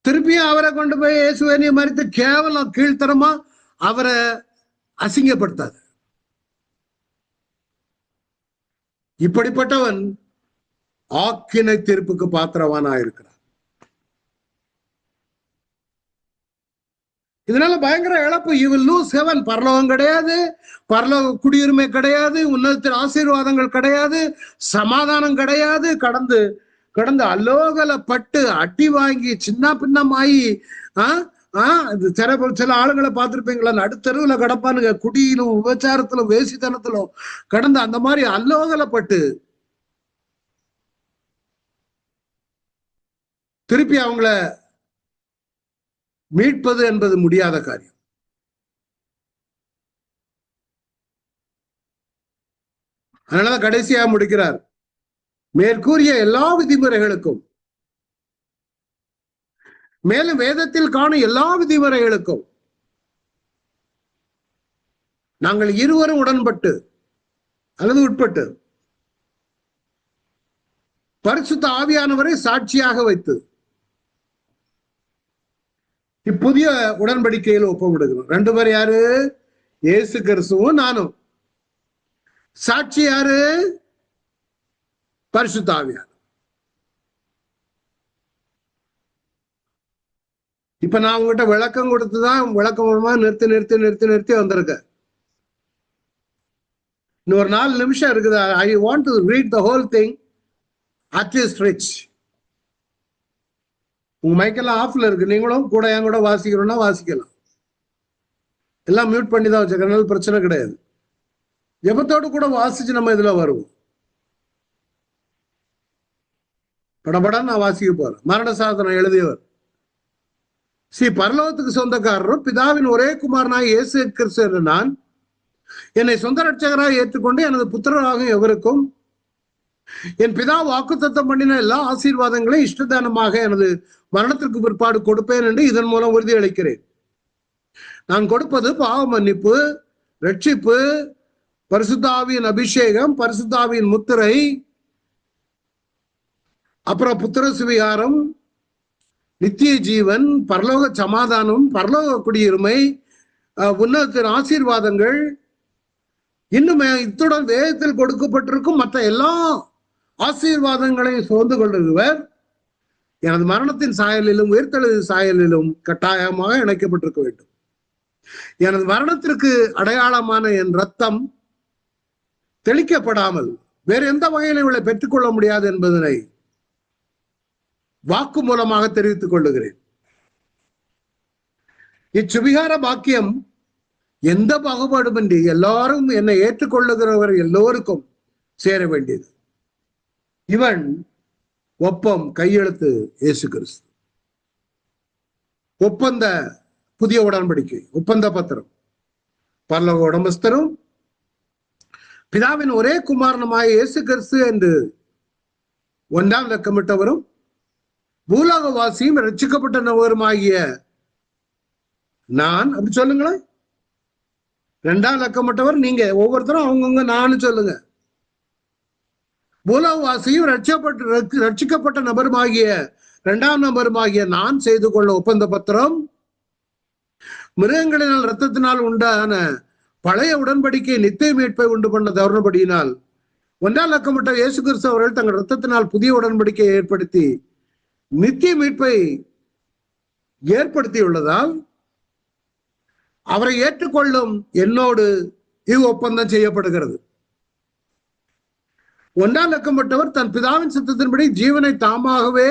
திருப்பியும் அவரை கொண்டு போய் இயேசுவை நீ மறித்து கேவலம் கீழ்த்தரமா அவரை அசிங்கப்படுத்தாது. இப்படிப்பட்டவன் ஆக்கினை தீர்ப்புக்கு பாத்திரவானா இருக்கிறான். இதனால பயங்கர இழப்பு. You will lose heaven. பரலோகம் கிடையாது, பரலோக குடியுரிமை கிடையாது, உன்னதத்தின் ஆசீர்வாதங்கள் கிடையாது, சமாதானம் கிடையாது. கடந்து அல்லோகலப்பட்டு அடி வாங்கி சின்ன பின்னமாயி சில ஆளுங்களை பார்த்திருப்பீங்களா, நடுத்தருவுல கிடப்பானுங்க, குடியிலும் விபச்சாரத்திலும் வேசித்தனத்திலும் கடந்து அந்த மாதிரி அல்லோகலப்பட்டு திருப்பி அவங்கள மீட்பது என்பது முடியாத காரியம். அதனாலதான் கடைசியா முடிக்கிறார், மேற்கூறிய எல்லா விதிமுறைகளுக்கும், மேலும் வேதத்தில் காணும் எல்லா விதிமுறைகளுக்கும் நாங்கள் இருவரும் உடன்பட்டு அல்லது உட்பட்டு பரிசுத்த ஆவியானவரை சாட்சியாக வைத்து இப்புதிய உடன்படிக்கையில் ஒப்பமிடுகிறோம். 2 பேர் யாரு? இயேசு கிறிஸ்துவும் நானும். சாட்சி யாரு? பரிசுத்த ஆவியானவர். இப்ப நான் உங்ககிட்ட விளக்கம் கொடுத்துதான் விளக்கம் மூலமா நிறுத்தி வந்திருக்க. இன்னொரு 4 நிமிஷம் இருக்குது. I want to read the whole thing at least rich. உங்க மைக்கெல்லாம் ஆஃப்ல இருக்கு, நீங்களும் கூட என் கூட வாசிக்கிறோம்னா வாசிக்கலாம். எல்லாம் மியூட் பண்ணி தான் வச்சிருக்கனால பிரச்சனை கிடையாது. ஜெபத்தோடு கூட வாசிச்சு நம்ம இதுல வருவோம். படபட நான் வாசிக்க போறேன். மரண சாதனம் எழுதியவர் பரலோகத்துக்கு சொந்தக்காரரும் பிதாவின் ஒரே குமாரனாய் இயேசு கிறிஸ்து என்ற நான் என்னை சொந்த ரட்சகராக ஏற்றுக்கொண்டு எனது புத்திரராகும் எவருக்கும் என் பிதா வாக்குத்தத்தம் பண்ணின எல்லா ஆசீர்வாதங்களையும் இஷ்டதானமாக எனது மரணத்திற்கு பிற்பாடு கொடுப்பேன் என்று இதன் மூலம் உறுதி அளிக்கிறேன். நான் கொடுப்பது பாவ மன்னிப்பு, ரட்சிப்பு, பரிசுத்த ஆவியின் அபிஷேகம், பரிசுத்த ஆவியின் முத்திரை, அப்புறம் புத்திர சுவிகாரம், நித்திய ஜீவன், பரலோக சமாதானம், பரலோக குடியுரிமை, உன்னதத்தின் ஆசீர்வாதங்கள், இன்னும் இத்துடன் வேதத்தில் கொடுக்கப்பட்டிருக்கும் மற்ற எல்லா ஆசீர்வாதங்களையும் சுமந்து கொண்டிருவர் எனது மரணத்தின் சாயலிலும் உயிர்த்தெழுதின் சாயலிலும் கட்டாயமாக இணைக்கப்பட்டிருக்க வேண்டும். எனது மரணத்திற்கு அடையாளமான என் ரத்தம் தெளிக்கப்படாமல் வேறு எந்த வகையிலும் இவளை பெற்றுக்கொள்ள முடியாது என்பதனை வாக்கு மூலமாக தெரிவித்துக் கொள்ளுகிறேன். இச்சுவிகார பாக்கியம் எந்த பாகுபாடுமின்றி எல்லாரும் என்னை ஏற்றுக்கொள்ளுகிறவர் எல்லோருக்கும் சேர வேண்டியது. இவன் ஒப்பம் கையெழுத்து இயேசு கிறிஸ்து. ஒப்பந்த புதிய உடன்படிக்கை, ஒப்பந்த பத்திரம். பரலோக உடம்பஸ்தரும் பிதாவின் ஒரே குமாரனுமாய் இயேசு கிறிஸ்து என்று 1ஆம் இலக்கமிட்டவரும் பூலோகவாசியும் ரட்சிக்கப்பட்ட நபருமாகிய நான், அப்படி சொல்லுங்களேன். 2ஆம் இலக்கமிட்டவர் நீங்க, ஒவ்வொருத்தரும் அவங்கவுங்க நான் சொல்லுங்க. பூலோகவாசியும் ரட்சிக்கப்பட்ட நபருமாகிய 2ஆம் நபருமாகிய நான் செய்து கொள்ள ஒப்பந்த பத்திரம் மிருகங்களினால் ரத்தத்தினால் உண்டான பழைய உடன்படிக்கை நித்திய மீட்பை உண்டு பண்ண தவறுபடியினால் 1ஆம் இலக்கமிட்ட இயேசு கிறிஸ்து அவர்கள் தங்கள் ரத்தத்தினால் புதிய உடன்படிக்கையை ஏற்படுத்தி நித்திய மீட்பை ஏற்படுத்தியுள்ளதால் அவரை ஏற்றுக்கொள்ளும் என்னோடு ஒப்பந்தம் செய்யப்படுகிறது. 1ஆம் இலக்கமிட்டவர் தன் பிதாவின் சித்தத்தின்படி ஜீவனை தாமாகவே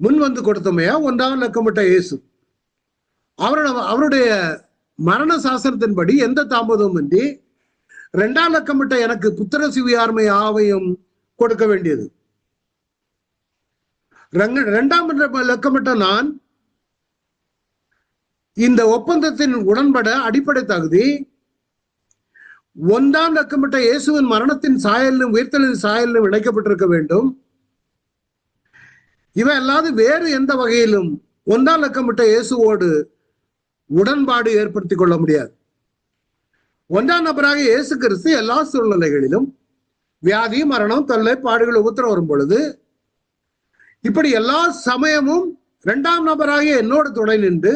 முன் வந்து கொடுத்தமையா 1ஆம் இலக்கமிட்ட இயேசு அவருடைய மரண சாசனத்தின்படி எந்த தாமதமும் இன்றி 2ஆம் இலக்கமிட்ட எனக்கு புத்திர சிவியார்மை ஆவையும் கொடுக்க வேண்டியது. 2ஆம் இலக்கமிட்ட நான் இந்த ஒப்பந்தத்தின் உடன்பட அடிப்படை தகுதி 1ஆம் இலக்கமிட்ட இயேசுவின் மரணத்தின் சாயலிலும் உயிர்த்தலின் சாயலிலும் இணைக்கப்பட்டிருக்க வேண்டும். இவை அல்லாது வேறு எந்த வகையிலும் 1ஆம் இலக்கமிட்ட இயேசுவோடு உடன்பாடு ஏற்படுத்திக் கொள்ள முடியாது. 1ஆம் நபராக இயேசு கிறிஸ்து எல்லா சூழ்நிலைகளிலும் வியாதி, மரணம், தொல்லை, பாடுகள், உபத்திரம் வரும் பொழுது இப்படி எல்லா சமயமும் 2ஆம் நபராக என்னோடு துணை நின்று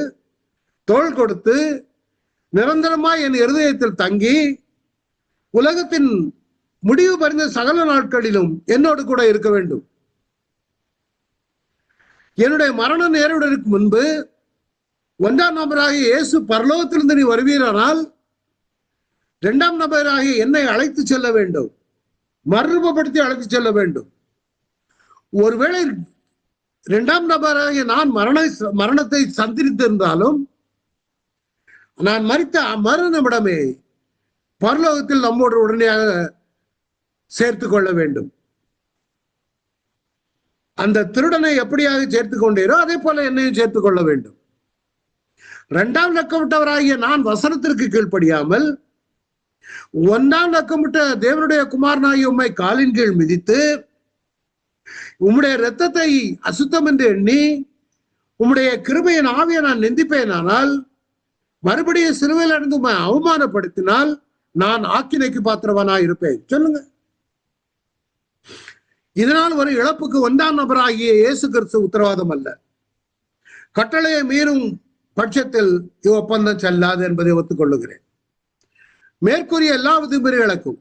தோள் கொடுத்து நிரந்தரமாய் என் இருதயத்தில் தங்கி உலகத்தின் முடிவு பறிந்த சகல நாட்களிலும் என்னோடு கூட இருக்க வேண்டும். என்னுடைய மரணம் நேருவதற்கு முன்பு 1ஆம் நபராக இயேசு பரலோகத்திலிருந்து நீ வருவீரானால் 2ஆம் நபராக என்னை அழைத்து செல்ல வேண்டும், மறுரூபப்படுத்தி அழைத்து செல்ல வேண்டும். ஒருவேளை 2ஆம் நபராக நான் மரணத்தை சந்தித்திருந்தாலும் நான் மரித்த மறுநிமிடமே பரலோகத்தில் நம்மோடு உடனடியாக சேர்த்து கொள்ள வேண்டும். அந்த திருடனை எப்படியாக சேர்த்து கொண்டீரோ அதே போல என்னையும் சேர்த்துக் கொள்ள வேண்டும். 2ஆம் இலக்கமிட்டவராகிய நான் வசனத்திற்கு கீழ்ப்படியாமல் 1ஆம் இலக்கமிட்ட தேவனுடைய குமாரனாகிய உம்மை காலின் கீழ் மிதித்து உம்முடைய இரத்தத்தை அசுத்தம் என்று எண்ணி உம்முடைய கிருபையின் ஆவியை நான் நிந்திப்பேனானால், மறுபடியும் சிலுவையில் இருந்து உம்மை அவமானப்படுத்தினால் நான் ஆக்கினைக்கு பாத்திரவனாய் இருப்பேன். சொல்லுங்க. இதனால் ஒரு இழப்புக்கு 1ஆம் நபராகிய இயேசு கிறிஸ்து உத்தரவாதம் அல்ல. கட்டளையை மீறும் பட்சத்தில் ஒப்பந்தம் செல்லாது என்பதை ஒத்துக்கொள்ளுகிறேன். மேற்கூறிய எல்லா விதிமுறைகளுக்கும்,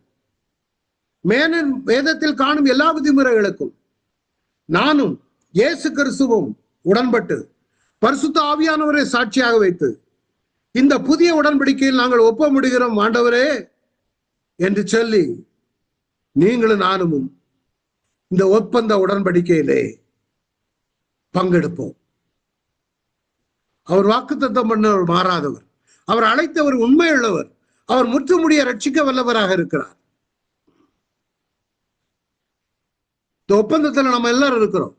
வேதத்தில் காணும் எல்லா விதிமுறைகளுக்கும் நானும் இயேசு கிறிஸ்துவும் உடன்பட்டு பரிசுத்த ஆவியானவரை சாட்சியாக வைத்து இந்த புதிய உடன்படிக்கையில் நாங்கள் ஒப்ப முடிகிறோம் ஆண்டவரே என்று சொல்லி நீங்களும் நானும் இந்த ஒப்பந்த உடன்படிக்கையிலே பங்கெடுப்போம். அவர் வாக்குத்தத்தம் பண்ணவர் மாறாதவர், அவர் அழைத்தவர் உண்மையுள்ளவர், அவர் முற்றுமுடிய ரட்சிக்க வல்லவராக இருக்கிறார். இந்த ஒப்பந்தத்தில் நம்ம எல்லாரும் இருக்கிறோம்.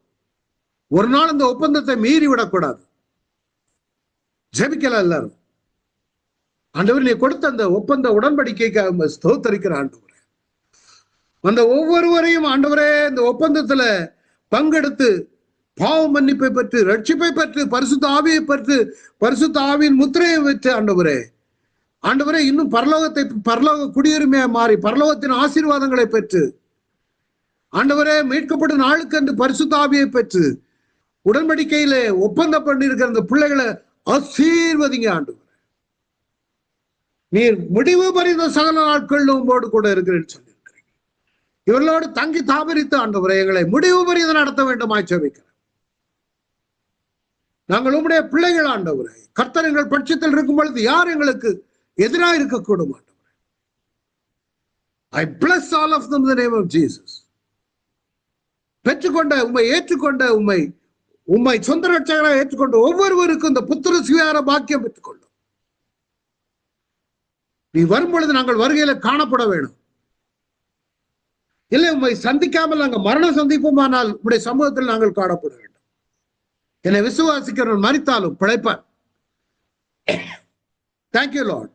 ஒரு நாள் இந்த ஒப்பந்தத்தை மீறி விடக்கூடாது. ஜெபிக்கலாம் எல்லாரும். ஆண்டவர் நீ கொடுத்த அந்த ஒப்பந்த உடன்படிக்கைக்கு ஸ்தோத்தரிக்கிற ஆண்டவரே, அந்த ஒவ்வொருவரையும் ஆண்டவரே இந்த ஒப்பந்தத்துல பங்கெடுத்து பாவ மன்னிப்பை பெற்று, ரட்சிப்பை பெற்று, பரிசுத்த ஆவியை பெற்று, பரிசுத்த ஆவியின் முத்திரையை பெற்று ஆண்டவரே, ஆண்டவரே இன்னும் பரலோக குடியுரிமையை மாறி பரலோகத்தின் ஆசீர்வாதங்களை பெற்று ஆண்டவரே மீட்கப்படும் நாளுக்கு என்று பரிசுத்த ஆவியை பெற்று உடன்படிக்கையிலே ஒப்பந்தம் பண்ணியிருக்கிற அந்த பிள்ளைகளை ஆசீர்வதிங்க ஆண்டவரே. நீர் முடிவு பறிந்த சகல நாட்கள் உங்களோடு கூட இருக்கிறேன்னு சொல்லியிருக்கிறீங்க. இவர்களோடு தங்கி தாபரித்து ஆண்டவரே எங்களை முடிவு பறிந்து நடத்த வேண்டுமாய் ஜெபிக்கிறேன். நாங்கள் உம்முடைய பிள்ளைகள் ஆண்டவரே. கர்த்தர் எங்கள் பட்சத்தில் இருக்கும் பொழுது யார் எங்களுக்கு எதிராக இருக்கக்கூடும் ஆண்டவரே. I bless all of them in the name of Jesus. பெற்றுக்கொண்ட உம்மை ஏற்றுக்கொண்ட உம்மை சொந்த ரட்சகராக ஏற்றுக்கொண்ட ஒவ்வொருவருக்கும் இந்த புத்திர சுயார பாக்கியம் பெற்றுக்கொள்ளும். நீ வரும் பொழுது நாங்கள் வருகையில காணப்பட வேணும். இல்லை உம்மை சந்திக்காமல் நாங்கள் மரணம் சந்திப்போமானால் உம்முடைய சமூகத்தில் நாங்கள் காணப்பட வேண்டும். என்னை விசுவாசிக்கிறவன் மரித்தாலும் பிழைப்பான். Thank you Lord.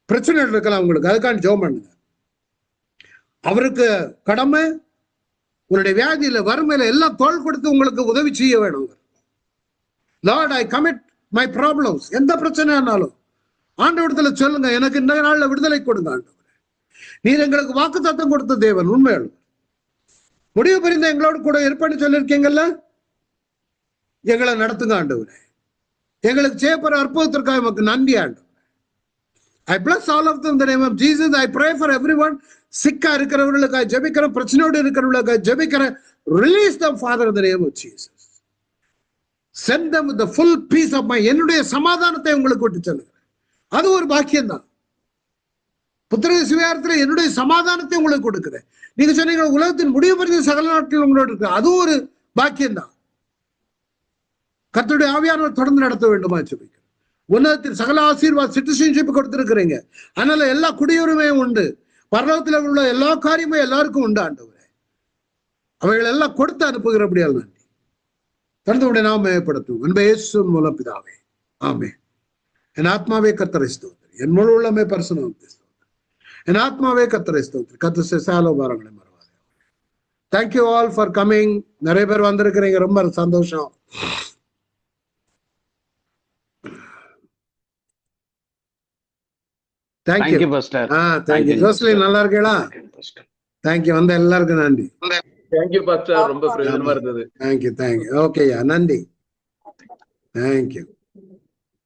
பிரச்சனை இருக்கலாம் உங்களுக்கு, அதுக்கான ஜெபம் பண்ணுங்க. அவருக்கு கடமை உங்களுடைய வியாதியில வறுமையில எல்லாம் தோள் கொடுத்து உங்களுக்கு உதவி செய்ய வேணும். Lord, I commit my problems. எந்த பிரச்சனையானாலும் ஆண்டவரத்துல சொல்லுங்க, எனக்கு இந்த நாள்ல விடுதலை கொடுங்க ஆண்டவரே. நீர் எங்களுக்கு வாக்குத்தத்தம் கொடுத்த தேவன், உண்மையாளு முடிவு புரிந்த எங்களோடு கூட இருப்பேன்னு சொல்லியிருக்கீங்கல்ல, எங்களை நடத்துங்க ஆண்டவரே. எங்களுக்கு செய்யப்படுற அற்புதத்திற்காக நமக்கு நன்றி ஆண்டவரே. I bless all of them in the name of Jesus. I pray for everyone. சிக்கா இருக்கிறவர்களுக்காக ஜெபிக்கிறேன், பிரச்சனையோடு இருக்கிறவர்களுக்காக ஜெபிக்கிறேன். Release them, Father, in the name of Jesus. Send them with the full peace of mind. என்னுடைய சமாதானத்தை உங்களுக்கு விட்டு சொல்லுகிறேன். அது ஒரு பாக்கியம் தான். புத்திர சுவிகாரத்தில் என்னுடைய சமாதானத்தை உங்களுக்கு கொடுக்கிறேன். நீங்க சொன்னீங்க உலகத்தின் முடிவு பறிந்த சகல நாட்டில் உங்களோட இருக்கு, அது ஒரு பாக்கியம் தான். கர்த்தருடைய ஆவியானவர் தொடர்ந்து நடத்த வேண்டுமா ஜெபிக்கிறேன். உன்னதத்தில் சகல ஆசீர்வாத சிட்டிசன்ஷிப் கொடுத்திருக்கிறீங்க. அதனால எல்லா குடியுரிமையும் உண்டு. பரலோகத்தில் உள்ள எல்லா காரியமும் எல்லாருக்கும் உண்டு ஆண்டவரே. அவைகள் எல்லாம் கொடுத்து அனுப்புகிறபடியால் நன்றி. தந்தையுடைய நாமம் மேம்படுத்தும் அன்பே இயேசுவின் மூலம் பிதாவே, ஆமென். என் ஆத்மாவே கர்த்தரை ஸ்தோத்திரி, என் முழு உள்ளமே பரிசுத்தமானவரே ஸ்தோத்திரி. என் ஆத்மாவே கர்த்தரை ஸ்தோத்திரி, கர்த்தர் செய்த சகல உபகாரங்களை மறவாதே. Thank you all for coming. நிறைய பேர் வந்திருக்கிறீங்க, ரொம்ப சந்தோஷம். Thank you pastor. தேங்க்யூ ஜோஸ்லின், நல்லா இருக்கீங்களா? தேங்க்யூ, வந்த எல்லாருக்கும் நன்றி. தேங்க்யூ பாஸ்டர், ரொம்ப பிரயோஜனமா இருந்தது. தேங்க்யூ. ஓகேயா, நன்றி. தேங்க்யூ.